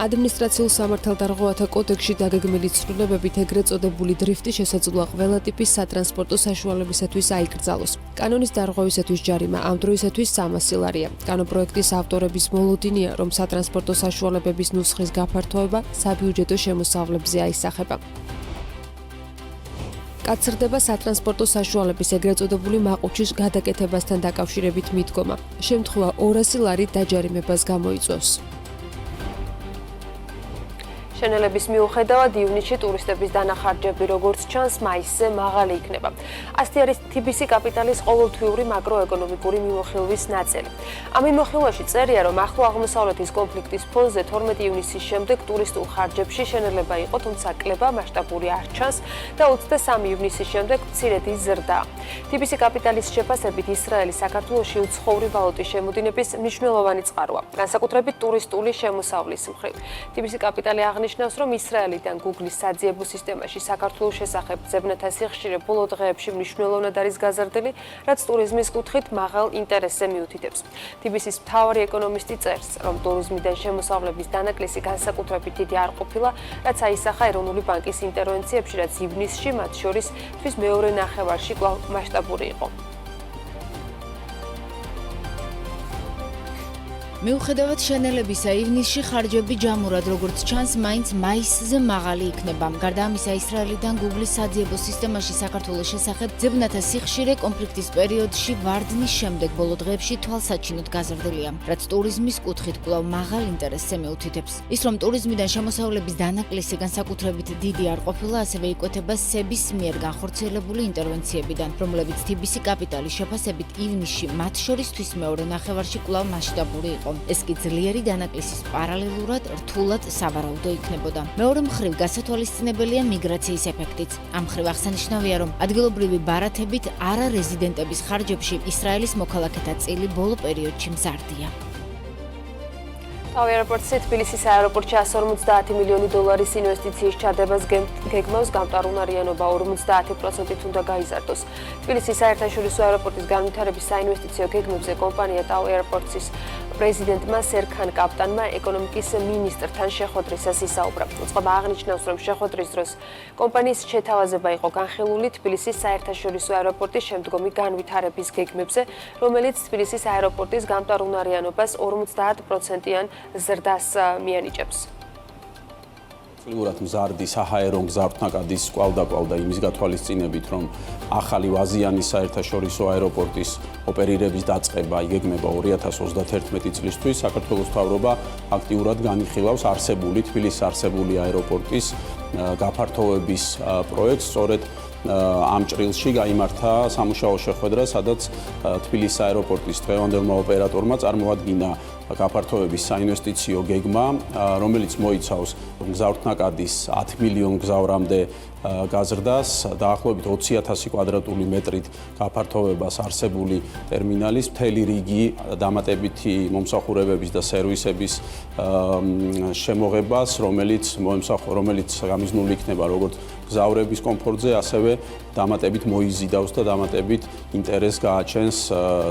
ადმინისტრაციულ სამართალდარღვევათა კოდექსში დაგეგმილი ცვლილებებით ეგრეთ წოდებული დრიფტი შესაძლოა ყველა ტიპის სატრანსპორტო საშუალებისათვის აიკრძალოს. კანონის დარღვევისათვის ჯარიმა ამ დროისათვის 300 ლარია. კანონპროექტის ავტორების მოლოდინია, რომ სატრანსპორტო საშუალებების ნუსხის გაფართოება საბიუჯეტო შემოსავლებზე აისახება. კაცრდება სატრანსპორტო საშუალების ეგრეთ წოდებული მაყუჩის გადაკეთებასთან დაკავშირებით მიდგომა. შემთხვევა 200 ლარი დაჯარიმებას გამოიწვევს. შენელების მიუხედავად ივნისში ტურისტების დანახარჯები როგორც ჩანს მაისზე მაღალი იქნება. ასეთი არის TBC კაპიტალის ყოველთვიური მაკროეკონომიკური მიმოხილვის ნაწილი. ამ მიმოხილვაში წერია, რომ ახლო აღმოსავლეთის კონფლიქტის ფონზე 12 ივნისის შემდეგ ტურისტულ ხარჯებში შენელება იყო, თუმცა კლება მასშტაბური არ ჩანს და 23 ივნისის შემდეგ მცირედი ზრდაა. TBC კაპიტალის შეფასებით ისრაელი საქართველოში უცხოური ვალუტის შემოდინების მნიშვნელოვანი წყაროა, განსაკუთრებით ტურისტული შემოსავლის მხრივ. TBC კაპიტალი აღნიშნავს, რომ ისრაელიდან Google-ის საძიებო სისტემაში საქართველოს შესახებ ძებნათა სიხშირე ბოლო დღეებში მნიშვნელოვნად არის გაზრდილი, რაც ტურიზმის კუთხით მაღალ ინტერესზე მიუთითებს. TBC-ის მთავარი ეკონომისტი წერს, რომ ტურიზმიდან შემოსავლების დანაკლისი განსაკუთრებით დიდი არ ყოფილა, რაც აისახა ეროვნული ბანკის ინტერვენციებში, რაც ივნისში მათ შორის თვის მეორე ნახევარში კვლავ მასშტაბური იყო. მიუხედავად შენელებისა, ივნისში ხარჯები ჯამურად, როგორც ჩანს, მაინც მაისზე მაღალი იქნება. გარდა ამისა, ისრაელიდან Google-ის საძიებო სისტემაში საქართველოს შესახებ ძებნათა სიხშირე კონფლიქტის პერიოდში ვარდნის შემდეგ ბოლო დღეებში თვალსაჩინოდ გაზრდილია, რაც ტურიზმის კუთხით კვლავ მაღალ ინტერესზე მიუთითებს. ის, რომ ტურიზმიდან შემოსავლების დანაკლისი განსაკუთრებით დიდი არ ყოფილა, ასევე იკვეთება SEB-ის მიერ განხორციელებული ინტერვენციებიდან, რომლებიც TBC კაპიტალის შეფასებით ივნისში მათ შორის თვის მეორე ნახევარში კვლავ მასშტაბური იყო. ეს კი ძლიერი დანაკლისის პარალელურად რთულად სავარაუდო იქნებოდა. მეორე მხრივ გასათვალისწინებელია მიგრაციის ეფექტიც. ამ მხრივ აღსანიშნავია, რომ ადგილობრივი ბარათებით არარეზიდენტების ხარჯებში ისრაელის მოქალაქეთა წილი ბოლო პერიოდში მზარდია. აეროპორტში თბილისის აეროპორტში 150 მილიონი დოლარის ინვესტიციის ჩადებას გეგმავს, გამტარუნარიანობა 50%-ით უნდა გაიზარდოს. თბილისის საერთაშორისო აეროპორტის განვითარების საინვესტიციო გეგმებზე კომპანია TAV Airports-ის პრეზიდენტმა სერქან კაპტანმა ეკონომიკის მინისტრთან შეხვედრისას ისაუბრა. უწყება აღნიშნავს, რომ შეხვედრის დროს კომპანიის შეთავაზება იყო განხილული თბილისის საერთაშორისო აეროპორტის შემდგომი განვითარების გეგმებზე, რომელიც თბილისის აეროპორტის გამტარუნარიანობას 50%-იან ზრდას მიანიჭებს. absoliurat მზარდი საჰაერო მგზავრთნაკადის კვალდაკვალ და იმის გათვალისწინებით, რომ ახალი ვაზიანის საერთაშორისო აეროპორტის ოპერირების დაწყება იგეგმება 2031 წლისთვის, საქართველოს მთავრობა აქტიურად განიხილავს არსებული თბილისის არსებული აეროპორტის გაფართოების პროექტს. სწორედ ამ ჭრილში გაიმართა სამუშაო შეხვედრა, სადაც თბილისის აეროპორტის დღევანდელმა ოპერატორმა წარმოადგინა გაფართოების საინვესტიციო გეგმა, რომელიც მოიცავს მგზავრთნაკადის 10 მილიონ მგზავრამდე გაზრდას, დაახლოებით 20,000 კვადრატული მეტრით გაფართოვებას არსებული ტერმინალის, მთელი რიგი დამატებითი მომსახურებების და სერვისების შემოღებას, რომელიც გამიზნული იქნება როგორც მგზავრების კომფორტზე, ასევე დამატებით მოიზიდავს და დამატებით ინტერესს გააჩენს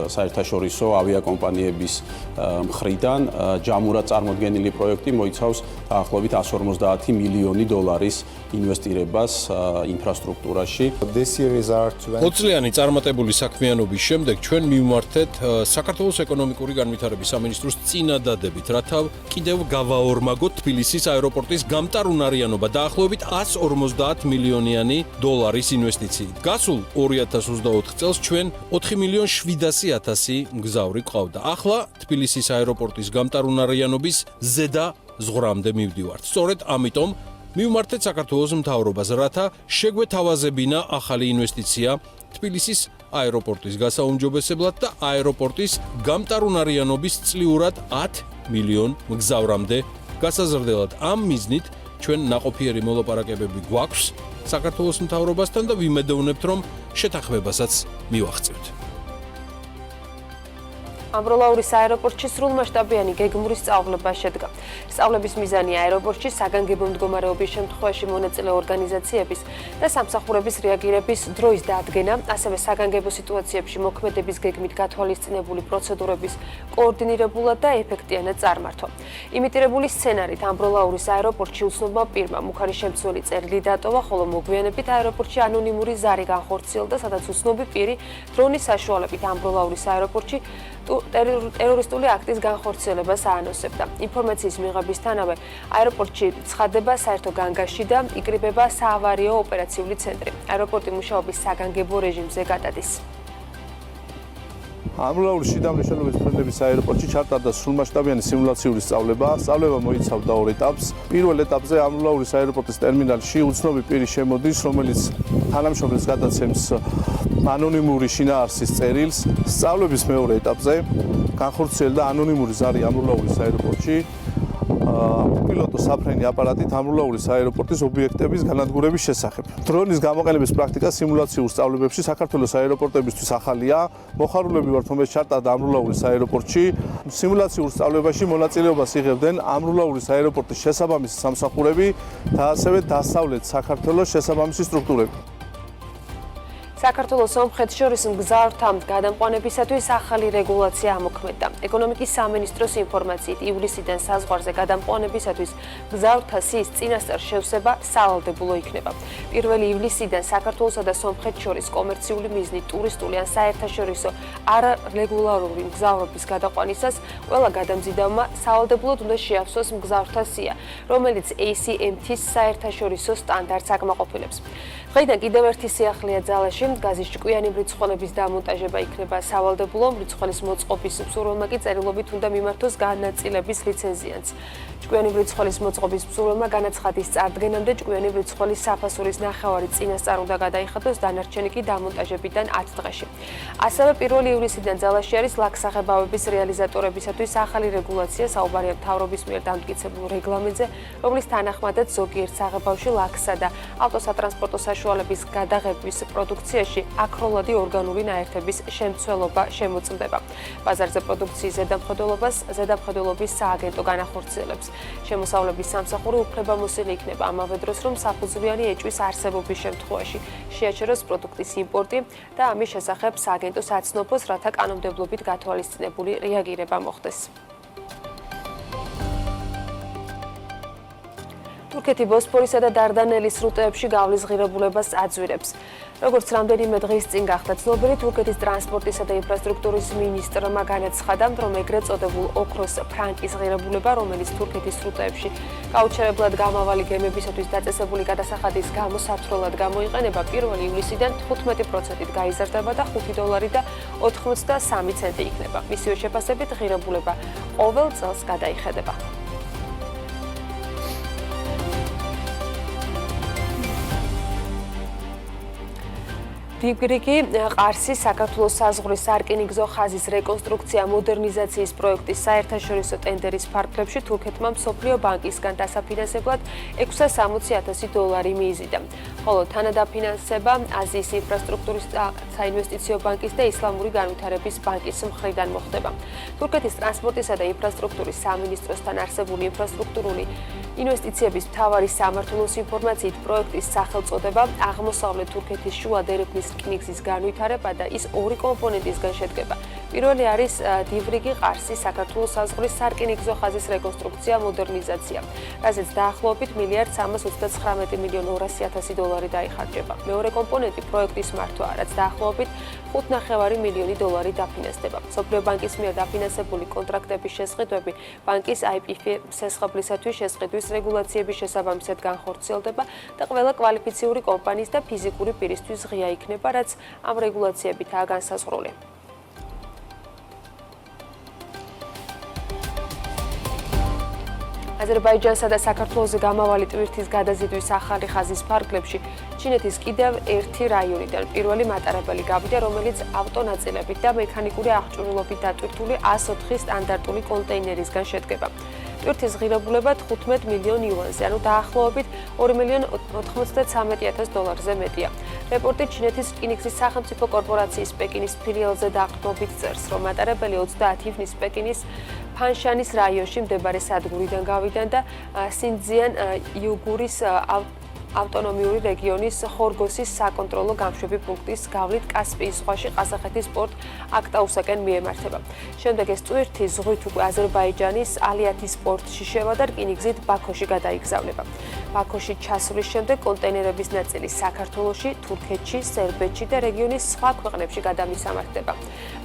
საერთაშორისო ავიაკომპანიების მხრიდან. ჯამურად წარმოდგენილი პროექტი მოიცავს დაახლოებით 150 მილიონი დოლარის ინვესტირებას ინფრასტრუქტურაში. 20 წლიანი წარმატებული საქმიანობის შემდეგ ჩვენ მივმართეთ საქართველოს ეკონომიკური განვითარების სამინისტროს წინადადებით, რათა კიდევ გავაორმაგოთ თბილისის აეროპორტის გამტარუნარიანობა დაახლოებით 150 მილიონიანი დოლარის ინვესტიციით. გასულ 2024 წელს ჩვენ 4,700,000 მგზავრი ყავდა. ახლა თბილისის აეროპორტის გამტარუნარიანობის ზედა ზღვრამდე მივდივართ. სწორედ ამიტომ მივმართეთ საქართველოს მთავრობას, რათა შეგვეთავაზებინა ახალი ინვესტიცია თბილისის აეროპორტის გასაუმჯობესებლად და აეროპორტის გამტარუნარიანობის წლიურად 10 მილიონ მგზავრამდე გასაზრდელად. ამ მიზნით ჩვენ ნაყოფიერი მოლაპარაკებები გვაქვს საქართველოს მთავრობასთან და ვიმედოვნებთ, რომ შეთანხმებასაც მივაღწევთ. ამბროლაურის აეროპორტში სრულმასშტაბიანი გეგმური სწავლება შედგა. სწავლების მიზანია აეროპორტში საგანგებო მდგომარეობის შემთხვევაში მონაწილე ორგანიზაციების და სამსახურების რეაგირების დროის დადგენა, ასევე საგანგებო სიტუაციებში მოქმედების გეგმით გათვალისწინებული პროცედურების კოორდინირებულად და ეფექტიანად წარმართვა. იმიტირებული სცენარით ამბროლაურის აეროპორტში უცნობმა პირმა მუქარი შემცველი წერილი დატოვა, ხოლო მოგვიანებით აეროპორტში ანონიმური ზარი განხორციელდა, სადაც უცნობი პირი დრონის საშუალებით ამბროლაურის აეროპორტში ტერორისტული აქტის განხორციელებას აანონსებდა. ინფორმაციის მიღებისთანავე აეროპორტში ცხადდება საერთო განგაში და იკრიბება საავარიო ოპერაციული ცენტრი. აეროპორტი მუშაობის საგანგებო რეჟიმზე გადადის. ამრავლაური შიდა მნიშვნელობის ბრუნდების აეროპორტში ჩატარდა სრულმასშტაბიანი სიმულაციური სწავლება. სწავლება მოიცავდა 2 ეტაპს. პირველ ეტაპზე ამრავლაურის აეროპორტის ტერმინალში უცნობი პირი შემოდის, რომელიც თანამშრომლებს გადაცემს ანონიმური შინაარსის წერილს. სწავლების მეორე ეტაპზე განხორციელდა ანონიმური ზარი ამრავლაურის აეროპორტში. პილოტო საფრენი აპარატით ამრავლაურის აეროპორტის ობიექტების განადგურების შესახებ. დრონის გამოყენების პრაქტიკა სიმულაციურ სწავლებებში საქართველოს აეროპორტებისთვის ახალია. მოხარულები ვართ, რომელიც ჩატარდა ამრავლაურის აეროპორტში. სიმულაციურ სწავლებაში მონაწილეობას იღებდნენ ამრავლაურის აეროპორტის შესაბამისი სამსახურები და ასევე დასავლეთ საქართველოს შესაბამისი სტრუქტურები. საქართველოს სომხეთს შორის მგზავრთა გადამყვანებისათვის ახალი რეგულაცია ამოქმედდა. ეკონომიკის სამინისტროს ინფორმაციით, ივლისიდან საზღვარზე გადამყვანებისათვის მგზავრთა სიის წინასწარ შევსება სავალდებულო იქნება. 1 ივლისიდან საქართველოსა და სომხეთს შორის კომერციული მიზნით ტურისტული ან საერთაშორისო არარეგულარული მგზავრობის გადაყვანისას ყველა გადამზიდავმა სავალდებულოდ უნდა შეავსოს მგზავრთა სია, რომელიც ACMT-ის საერთაშორისო სტანდარტს აკმაყოფილებს. დღეიდან კიდევ ერთი სიახლეა ძალაში. გაზის ჭკვიანი მრიცხველების დამონტაჟება იქნება სავალდებულო, მრიცხველის მოწყობის მსურველმა კი წერილობით უნდა მიმართოს განაწილების ლიცენზიანს. ჭკვიანი მრიცხველის მოწყობის მსურველმა განაცხადის წარდგენამდე ჭკვიანი მრიცხველის საფასურის ნახევარი წინასწარ უნდა გადაიხადოს, დანარჩენი კი დამონტაჟებიდან 10 დღეში. ასევე 1 ივლისიდან ძალაში არის ლაქსაღებავების რეალიზატორებისათვის ახალი რეგულაცია, საუბარია მთავრობის მიერ დამტკიცებულ რეგლამენტზე, რომლის თანახმადაც ზოგიერთ საღებავში ლაქსა და ავტოსატრანსპორტო საშუალების გადაღების პროდუქციაში აქროლადი ორგანული ნაერთების შემცველობა შემოწმდება. ბაზარზე პროდუქციის ზედამხედველობის სააგენტო განახორციელებს. შემოსავლების სამსახური უფლებამოსილი იქნება ამავე დროს, რომ საფუძვლიანი ეჭვის არსებობის შემთხვევაში შეაჩეროს პროდუქტის იმპორტი და ამის შესახებ სააგენტოს აცნობს, რათა კანონმდებლობით გათვალისწინებული რეაგირება მოხდეს. თურქეთი ბოსფორისა და დარდანელის სრუტეებში გავლის ღირებულებას აძვირებს. როგორც რამდენიმე დღის წინ გახდა ცნობილი, თურქეთის ტრანსპორტისა და ინფრასტრუქტურის მინისტრმა განაცხადა, რომ ეგრეთ წოდებულ ოქროს ფრანკის ღირებულება, რომელიც თურქეთის სრუტეებში გაუჩერებლად გამავალი გემებისათვის დაწესებული გადასახადის გამო სათროლად გამოიყენება, 1 ივლისიდან 15%-ით გაიზარდება და $5.83 იქნება. მისივე შეფასებით ღირებულება ყოველ წელს გადაიხედება. დიბრიგი ყარსის საქართველოს საზღვრის სარკინიგზო ხაზის რეკონსტრუქცია მოდერნიზაციის პროექტის საერთაშორისო ტენდერის ფარგლებში თურქეთმა მსოფლიო ბანკისგან დასაფინანსებლად $660,000 მიიზიდა. ხოლო თანადაფინანსება აზიის ინფრასტრუქტურის საინვესტიციო ბანკის და ისლამური განვითარების ბანკის მხრიდან მოხდება. თურქეთის ტრანსპორტისა და ინფრასტრუქტურის სამინისტროსთან არსებული ინფრასტრუქტურული ინვესტიციების მთავარი სამმართველოს ინფორმაციით პროექტის სახელწოდება აღმოსავლეთ თურქეთის შუა დერეფნის რკინიგზის განვითარება და ის 2 კომპონენტისგან შედგება. პირველი არის დიბრიგი ყარსის საქართველოს საზღვრის სარკინიგზო ხაზის რეკონსტრუქცია მოდერნიზაცია, რაზეც დაახლოებით $1,319,200,000 დაიხარჯება. მეორე კომპონენტი პროექტის მართვა, რაც დაახლოებით $5.5 მილიონი დაფინანსდება. მსოფლიო ბანკის მიერ დაფინანსებული კონტრაქტების შესყიდვები ბანკის IPF სესხებლისათვის შესყიდვის რეგულაციების შესაბამისად განხორციელდება და ყველა კვალიფიციური კომპანიის და ფიზიკური პირისთვის ღია იქნება, რაც ამ რეგულაციებითაა განსაზღვრული. აზერბაიჯანსა და საქართველოს გამავალი ტვირთის გადაზიდვის ახალი ხაზის ფარგლებში ჩინეთის კიდევ ერთი რაიონიდან პირველი მატარებელი გავიდა, რომელიც ავტონაწილებით და მექანიკური აღჭურვილობით დატვირთული 104 სტანდარტული კონტეინერისგან შედგება. ტვირთის ღირებულება $15 მილიონი, ანუ დაახლოებით $2,093,000-ზე მეტია. რეპორტი ჩინეთის რკინიგზის სახელმწიფო კორპორაციის პეკინის ფილიალზე დაყრდნობით წერს, რომ მატარებელი 30 ივნისს პეკინის ფანშანის რაიონში მდებარე სადგურიდან გავიდა და სინძიან იუგურის ავტონომიური რეგიონის ხორგოსის საკონტროლო გამშვები პუნქტის გავლით კასპიის ზღვაში ყაზახეთის პორტ აქტაუსაკენ მიემართება. შემდეგ ეს ტვირთი ზღვით უკვე აზერბაიჯანის ალიათის პორტში შევა და რკინიგზით ბაქოში გადაიგზავნება. ბაქოში ჩასვლის შემდეგ კონტეინერების ნაწილი საქართველოში, თურქეთში, სერბეთში და რეგიონის სხვა ქვეყნებში გადამისამართება.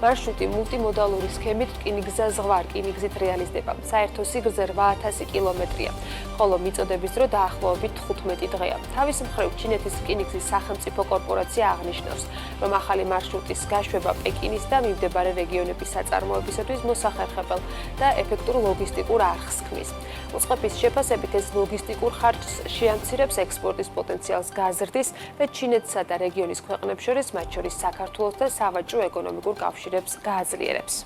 მარშრუტი მულტიმოდალური სქემით რკინიგზა ზღვარ რკინიგზით რეალიზდება. საერთო სიგრძე 8000 კილომეტრია, ხოლო მიწოდების დრო დაახლოებით 15 დღეა. თავის მხრივ ჩინეთის რკინიგზის სახელმწიფო კორპორაცია აღნიშნავს, რომ ახალი მარშრუტის გაშვება პეკინის და მიმდებარე რეგიონების საწარმოებისათვის მოსახერხებელ და ეფექტურ ლოგისტიკურ არხს ქმნის. უწყების შეფასებით ეს ლოგისტიკურ ხარჯს შეამცირებს ექსპორტის პოტენციალს გაზრდის და ჩინეთსა და რეგიონის ქვეყნებს შორის, მათ შორის საქართველოს და სავაჭრო ეკონომიკურ კავშირებს გააძლიერებს.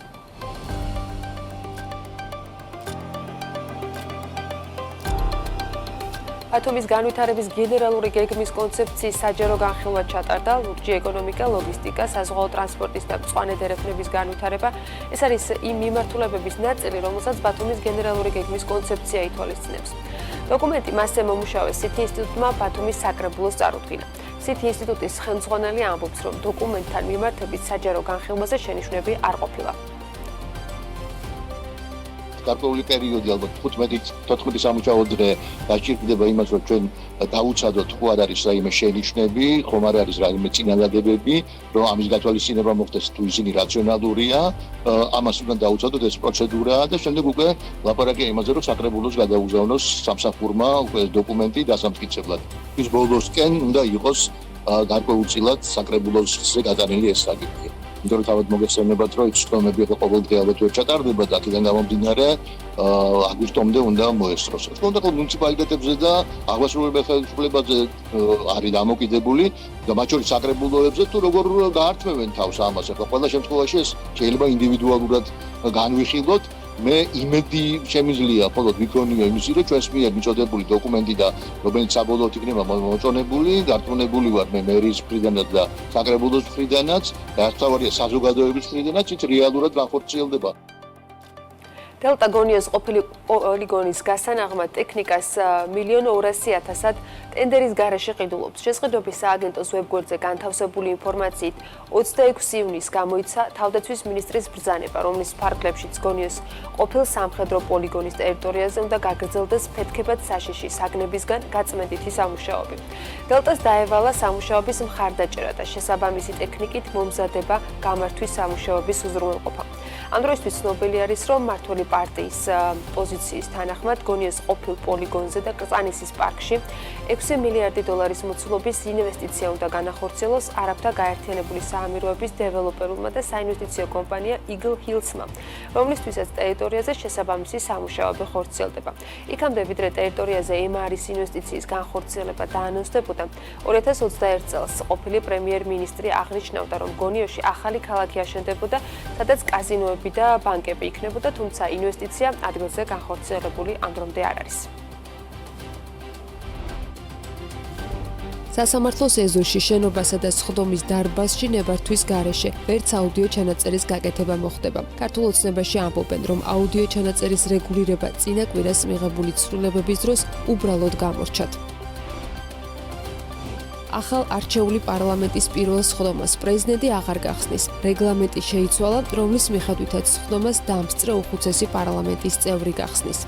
ათომის განვითარების გენერალური გეგმის კონცეფციის საჯარო განხილვა ჩატარდა, ლურჯი ეკონომიკა, ლოგისტიკა, საზღვაო ტრანსპორტის და მწვანე დერეფნების განვითარება. ეს არის იმ მიმართულებების ნაწილი, რომელსაც ბათუმის გენერალური გეგმის კონცეფცია ითვალისწინებს. დოკუმენტი მასზე მომუშავე სითი ინსტიტუტმა ბათუმის საკრებულოს წარუდგინა. სითი ინსტიტუტის ხელმძღვანელი ამბობს, რომ დოკუმენტთან მიმართებით საჯარო განხილვაზე შენიშვნები არ ყოფილა. გარკვეული პერიოდი ალბათ 15-14 სამუშაო დღე დაჭირდება იმას, რომ ჩვენ დავუცადოთ, ხო არ არის რაიმე შენიშვნები, ხომ არ არის რაიმე წინადადებები, რომ ამის გათვალისწინება მოხდეს თუ ისინი რაციონალურია, ამას უნდა დავუცადოთ ეს პროცედურაა და შემდეგ უკვე ლაპარაკია იმაზე, რომ საკრებულოს გადაუგზავნოს სამსახურმა უკვე დოკუმენტი დასამტკიცებლად. ის ბოლოსკენ უნდა იყოს გარკვეულწილად საკრებულოსზე გატანილი ეს საკითხი. იმიტომ რომ თავად მოგეხსენებათ, რომ ცნობები ყოველდღე ალბათ ვერ ჩატარდება და აქედან გამომდინარე აგვისტომდე უნდა მოესწროს. თქონდა მუნიციპალიტეტებზე და აღმასრულებელ ხელისუფლებაზე არის დამოკიდებული და მათ შორის საკრებულოებზე თუ როგორ გაართმევენ თავს ამას. ახლა ყველა შემთხვევაში ეს შეიძლება ინდივიდუალურად განვიხილოთ. მე იმედი შემიძლია მხოლოდ ვიქონიო იმისი, რომ ჩვენს მიერ მიწოდებული დოკუმენტი და რომელიც საბოლოოდ იქნება მოწონებული, დარწმუნებული ვარ მე მერის მხრიდანაც და საკრებულოს მხრიდანაც, და თავარია საზოგადოების მხრიდანაც, ის რეალურად განხორციელდება. დელტა გონიოს ყოფილი პოლიგონის გასანაღმა ტექნიკას 1,200,000-ად ტენდერის გარეშე ყიდულობს. შესყიდვების სააგენტოს ვებგვერდზე განთავსებული ინფორმაციით 26 ივნისს გამოიცა თავდაცვის მინისტრის ბრძანება, რომლის ფარგლებშიც გონიოს ყოფილ სამხედრო პოლიგონის ტერიტორიაზე უნდა გაგრძელდეს ფეთქებად საშიში საგნებისგან გაწმენდითი სამუშაოები. დელტას დაევალა სამუშაოების მხარდაჭერა და შესაბამისი ტექნიკით მომზადება გამართვის სამუშაოების უზრუნველყოფა. ამ დროისთვის ცნობილი არის, რომ მმართველი პარტიის პოზიციის თანახმად გონიოს ყოფილ პოლიგონზე და კრწანისის პარკში 6 მილიარდი დოლარის მოცულობის ინვესტიცია უნდა განახორციელოს არაბთა გაერთიანებული საამიროების დეველოპერულმა და საინვესტიციო კომპანია Eagle Hills-მა, რომლისთვისაც ტერიტორიაზე შესაბამისი სამუშაოები ხორციელდება. იქამდე ვიდრე ტერიტორიაზე ემარის ინვესტიციის განხორციელება დაანონსდებოდა, 2021 წელს ყოფილი პრემიერ-მინისტრი აღნიშნავდა, რომ გონიოში ახალი ქალაქი აშენდებოდა, სადაც კაზინოები და ბანკები იქნებოდა, თუმცა ინვესტიცია ადგილზე განხორციელებული ამ დრომდე არ არის. სასამართლოს ეზოში შენობასა და სხდომის დარბაზში ნებართვის გარეშე ვერც აუდიო ჩანაწერის გაკეთება მოხდება. ქართულ ოცნებაში ამბობენ, რომ აუდიო ჩანაწერის რეგულირება წინა კვირას მიღებული ცვლილებების დროს უბრალოდ გამორჩათ. ახალ არჩეული პარლამენტის პირველ სხდომას პრეზიდენტი აღარ გახსნის. რეგლამენტი შეიცვალა, რომლის მიხედვითაც სხდომას დამსწრე უხუცესი პარლამენტის წევრი გახსნის.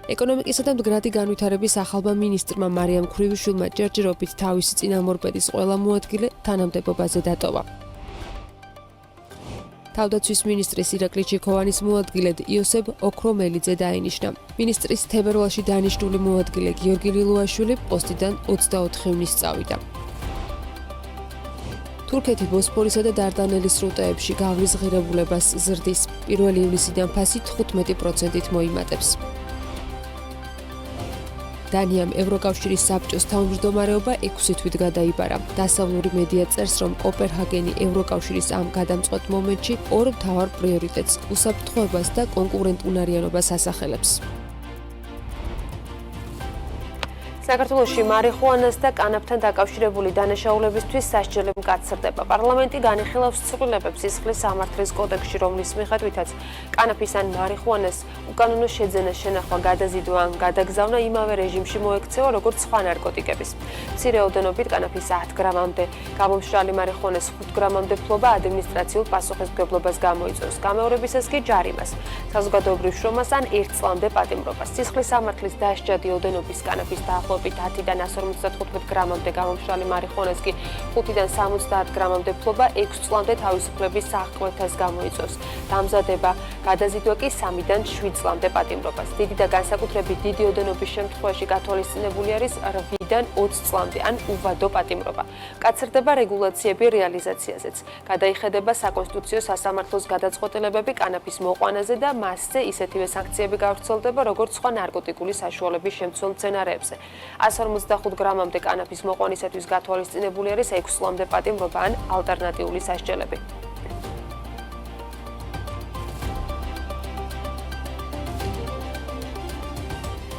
ეკონომიკისა და მდგრადი განვითარების ახალმა მინისტრმა მარიამ ქრივიშვილმა ჯერჯერობით თავისი წინამორბედის ყველა მოადგილე თანამდებობაზე დატოვა. თავდაცვის მინისტრის ირაკლი ჩიქოვანის მოადგილედ იოსებ ოქრომელიძე დაინიშნა. მინისტრის თებერვალში დანიშნული მოადგილე გიორგი ლილუაშვილი პოსტიდან 24 ივნისს წავიდა. თურქეთი ბოსფორისა და დარდანელის სრუტეებში გავლის ღირებულებას ზრდის. 1 ივნისიდან ფასი 15%-ით მოიმატებს. დანიამ ევროკავშირის საბჭოს თავმჯდომარეობა 6 თვით გადაიბარა. დასავლური მედია წერს, რომ კოპენჰაგენი ევროკავშირის ამ გადამწყვეტ მომენტში ორ მთავარ პრიორიტეტს უსაფრთხოებას და კონკურენტუნარიანობას ასახელებს. საქართველოში მარიხუანას და კანაფთან დაკავშირებული დანაშაულებისთვის სასჯელი მკაცრდება. პარლამენტი განიხილავს ცვლილებებს სისხლის სამართლის კოდექსში, რომლის მიხედვითაც კანაფის ან მარიხუანას უკანონო შეძენა, შენახვა, გადაზიდვა ან გადაგზავნა იმავე რეჟიმში მოექცევა, როგორც სხვა ნარკოტიკების. მცირე ოდენობით კანაფის 10 გრამამდე, გამომშრალი მარიხუანას 5 გრამამდე ფლობა ადმინისტრაციულ პასუხისმგებლობას გამოიწვევს. გამეორებისას კი ჯარიმას, საზოგადოებრივ შრომას ან 1 წლამდე პატიმრობას. სისხლის სამართლის დასჯადი ოდენობის კანაფის დაახლოებით 10-დან 155 გრამამდე, გამომშრალი მარიხუანას კი 5-დან 70 გრამამდე ფლობა 6 წლამდე თავისუფლების აღკვეთას გამოიწვევს. დამზადება, გადაზიდვა კი 3-დან 7 წლამდე პატიმრობას. დიდი და განსაკუთრებით დიდი ოდენობის შემთხვევაში გათვალისწინებული არის 8-დან 20 წლამდე ან უვადო პატიმრობა. მკაცრდება რეგულაციები რეალიზაციაზეც. გადაიხედება საკონსტიტუციო სასამართლოს გადაწყვეტილებები კანაფის მოყვანაზე და მასზე ისეთივე სანქციები გავრცელდება, როგორც სხვა ნარკოტიკული საშუალების შემცველ მცენარეებზე. 155 გრამამდე კანაფის მოყვანისათვის გათვალისწინებული არის 6 წლამდე პატიმრობა ან ალტერნატიული სასჯელები.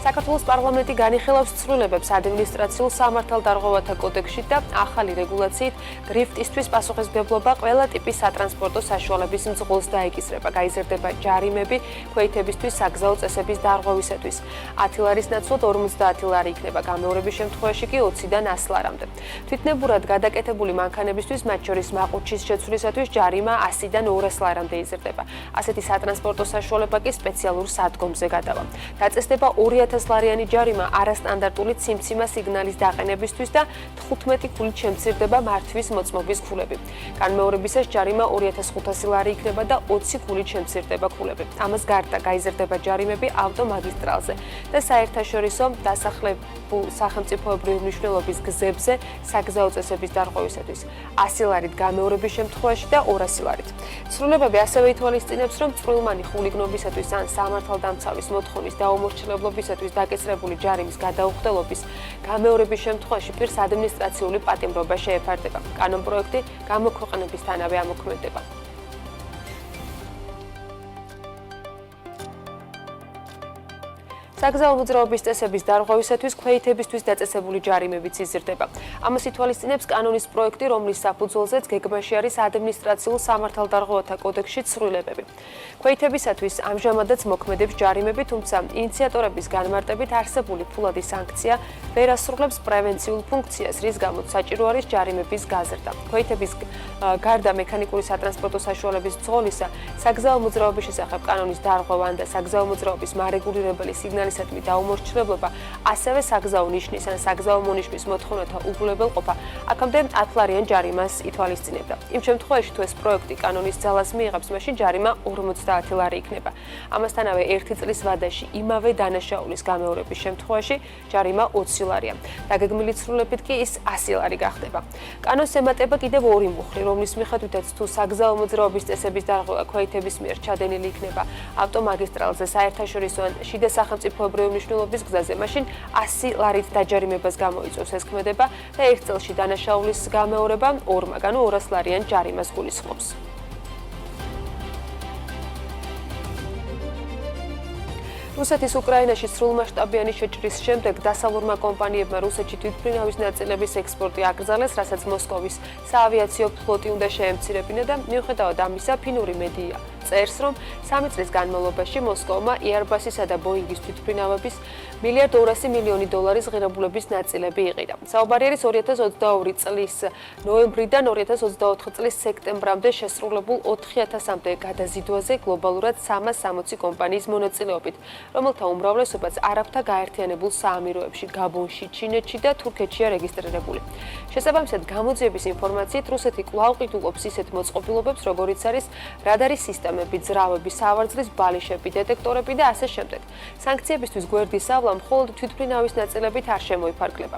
საქართველოს პარლამენტი განიხილავს ცვლილებებს ადმინისტრაციულ სამართალდარღვევათა კოდექსში და ახალი რეგულაციით დრიფტისთვის პასუხისმგებლობა ყველა ტიპის სატრანსპორტო საშუალების მძღოლს დაეკისრება. გაიზრდება ჯარიმები ქვეითებისთვის საგზაო წესების დარღვევისათვის. 10 ლარის ნაცვლად 50 ლარი იქნება, გამეორების შემთხვევაში კი 20-დან 100 ლარამდე. თვითნებურად გადაკეთებული მანქანებისთვის, მათ შორის მაყუჩის შეცვლისათვის ჯარიმა 100-დან 200 ლარამდე იზრდება. ასეთი სატრანსპორტო საშუალება კი სპეციალურ სადგომზე გადავა. დაწესდება 2000 ლარიანი ჯარიმა არასტანდარტული ციმციმა სიგნალის დაყენებისთვის და 15 ქულით შემცირდება მართვის მოწმობის ქულები. განმეორებისას ჯარიმა 2500 ლარი იქნება და 20 ქულით შემცირდება ქულები. ამას გარდა გაიზრდება ჯარიმები ავტომაგისტრალზე და საერთაშორისო დასახლებულ სახელმწიფოებრივი მნიშვნელობის გზებზე საგზაო წესების დარღვევისათვის. 100 ლარით გამეორების შემთხვევაში და 200 ლარით. ცვლილებები ასევე ითვალისწინებს, რომ წვრილმანი ხულიგნობისათვის ან სამართალდამცავის მოთხოვნის დაუმორჩილებლობისათვის დაკისრებული ჯარიმის გადაუხდელობის გამეორების შემთხვევაში პირს ადმინისტრაციული პატიმრობა შეეფარდება. კანონპროექტი გამოქვეყნებისთანავე ამოქმედება. საგზაო მოძრაობის წესების დარღვევისათვის ქვეითებისთვის დაწესებული ჯარიმებიც იზრდება. ამას ითვალისწინებს კანონის პროექტი, რომლის საფუძველზეც გეგმაში არის ადმინისტრაციულ სამართალდარღვევათა კოდექსში ცვლილებები. ქვეითებისათვის ამჟამადაც მოქმედებს ჯარიმები, თუმცა ინიციატორების განმარტებით არსებული ფულადი სანქცია ვერ ასრულებს პრევენციულ ფუნქციას, რის გამოც საჭირო არის ჯარიმების გაზრდა. ქვეითების გარდა მექანიკური სატრანსპორტო საშუალების მძღოლისა, საგზაო მოძრაობის შესახებ კანონის დარღვევა და საგზაო მოძრაობის მარეგულირებელი სიგნალისადმი დაუმორჩილებლობა, ასევე საგზაო ნიშნის ან საგზაო მონიშნის მოთხოვნათა უგულებელყოფა აქამდე 10 ლარიან ჯარიმას ითვალისწინებდა. იმ შემთხვევაში, თუ ეს პროექტი კანონის ძალას მიიღებს, მაშინ ჯარიმა 50 ლარი იქნება. ამასთანავე 1 წლის ვადაში იმავე დანაშაულის გამეორების შემთხვევაში ჯარიმა 20 ლარია. დაგეგმილი ცვლილებით კი ის 100 ლარი გახდება. კანონს ემატება კიდევ ორი მუხლი, რომლის მიხედვითაც თუ საგზაო მოძრაობის წესების დარღვევა ქვეითების მიერ ჩადენილი იქნება ავტომაგისტრალზე, საერთაშორისო ან შიდა სახელმწიფოებრივი მნიშვნელობის გზაზე, მაშინ 100 ლარით დაჯარიმებას გამოიწვევს ეს ქმედება და 1 წელში დანაშაულის გამეორება 2 200 ლარიან ჯარიმას გულისხმობს. რუსეთის უკრაინაში სრულმასშტაბიანი შეჭრის შემდეგ დასავლურმა კომპანიებმა რუსეთში თვითმფრინავის ნაწილების ექსპორტი აკრძალეს, რასაც მოსკოვის საავიაციო ფლოტი უნდა შეემცირებინა და მიუხედავად ამისა, ფინური მედია წერს, რომ 3 წლის განმავლობაში მოსკოვმა Airbus-ისა და Boeing-ის თვითმფრინავების $1.2 მილიონი ღირებულების ნაწილები იყიდა. საუბარი არის 2022 წლის ნოემბრიდან 2024 წლის სექტემბრამდე შესრულებულ 4000-მდე გადაზიდვაზე გლობალურად 360 კომპანიის მონაწილეობით, რომელთა უმრავლესობაც არაბთა გაერთიანებულ საამიროებში, გაბონში, ჩინეთში და თურქეთშია რეგისტრირებული. შესაბამისად, გამოძიების ინფორმაციით რუსეთი კვლავ ყიდულობს ისეთ მოწყობილობებს, როგორიც არის რადარის სისტემები, ძრავები, სავარძლის ბალიშები, დეტექტორები და ასე შემდეგ. სანქციებისთვის გვერდის ავლა მხოლოდ თვითმფრინავის ნაწილებით არ შემოიფარგლება.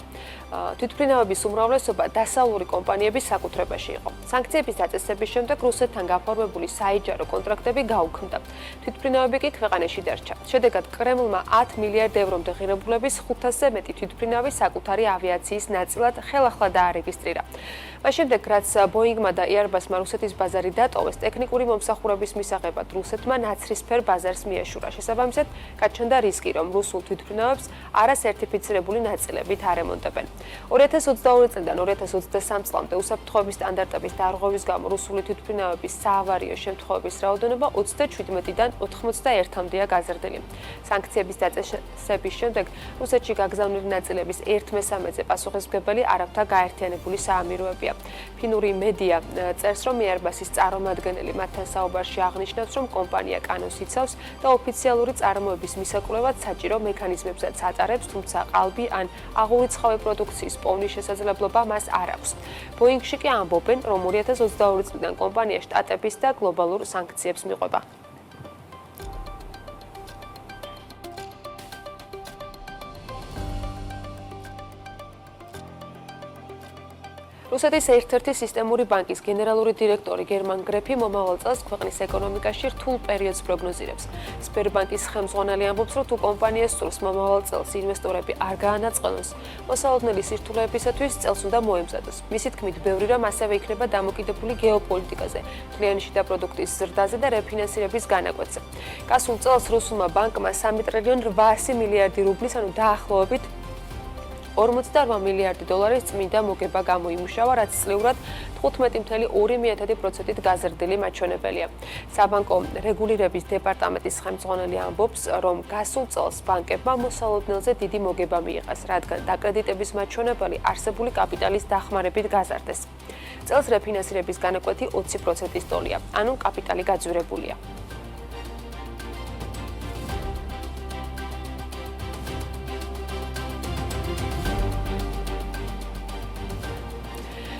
თვითმფრინავების უმრავლესობა დასავლური კომპანიების საკუთრებაში იყო. სანქციების დაწესების შემდეგ რუსეთთან გაფორმებული საიჯარო კონტრაქტები გაუქმდა. თვითმფრინავები კი ქვეყანაში დარჩა. შედეგად კრემლმა 10 მილიარდ ევრომდე ღირებულების 500-ზე მეტი თვითმფრინავის საკუთარი ავიაციის ნაწილად ხელახლა დაარეგისტრირა. მას შემდეგ, რაც Boeing-მა და Airbus-მა რუსეთის ბაზარი დატოვეს, ტექნიკური მომსახურების მისაღებად რუსეთმა ნაცრისფერ ბაზარს მიაშურა. შესაბამისად, გაჩნდა რისკი, რომ რუსულ თვითმფრინავებს არასერტიფიცირებული ნაწილებით არემონტებენ. 2022 წლიდან 2023 წლამდე უსაფრთხოების სტანდარტების დარღვევის გამო რუსული თვითმფრინავების საავარიო შემთხვევების რაოდენობა 37-დან 91-მდეა გაზრდილი. სანქციების დაწესების შემდეგ რუსეთში გაგზავნილი ნაწილების 1/13-ზე პასუხისმგებელი არაბთა გაერთიანებული საამიროებია. ფინური მედია წერს, რომ Airbus-ის წარმომადგენელი მათთან საუბარში აღნიშნავს, რომ კომპანია კანონს იცავს და ოფიციალური წარმოების მისაკვლევად საჭირო მექანიზმებსაც ატარებს, თუმცა ყალბი ან აღურიცხავი პროდუქციის პოვნის შესაძლებლობა მას არ აქვს. Boeing-ში კი ამბობენ, რომ 2022 წლიდან კომპანია შტატების და გლობალურ სანქციებს მიყვება. რუსეთის ერთ-ერთი სისტემური ბანკის გენერალური დირექტორი გერმან გრეფი მომავალ წელს ქვეყნის ეკონომიკაში რთულ პერიოდს პროგნოზირებს. სპერბანკის ხელმძღვანელი ამბობს, რომ თუ კომპანიას სურს მომავალ წელს ინვესტორები არ გაანაწყენოს, მოსალოდნელი სირთულეებისათვის წელს უნდა მოემზადოს. მისი თქმით, ბევრი რამ ასევე იქნება დამოკიდებული გეოპოლიტიკაზე, მთლიანი შიდა პროდუქტის ზრდაზე და რეფინანსირების განაკვეთზე. გასულ წელს რუსულმა ბანკმა 3 ტრილიონ 800 მილიარდი რუბლის, ანუ დაახლოებით 48 მილიარდი დოლარის წმინდა მოგება გამოიმუშავა, რაც წლიურად 15.2%-ით გაზრდილი მაჩვენებელია. საბანკო რეგულირების დეპარტამენტის ხელმძღვანელი ამბობს, რომ გასულ წელს ბანკებმა მოსალოდნელზე დიდი მოგება მიიღეს, რადგან დაკრედიტების მაჩვენებელი არსებული კაპიტალის დახმარებით გაზარდეს. წელს რეფინანსირების განაკვეთი 20%-ის ტოლია, ანუ კაპიტალი გაძვირებულია.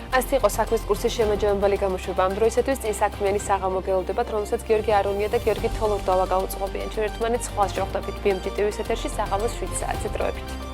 ასეთი იყო საქმის კურსის შემაჯამებელი გამოშვება ამ დროისათვის. წინ საქმიანი საღამო გელოდებათ, რომელსაც გიორგი არონია და გიორგი თოლორდოვა გაუწყობიან. ჩვენ ერთმანეთს ხვალ შევხვდებით BMG TV-ს ეთერში საღამოს 7 საათზე დროებით.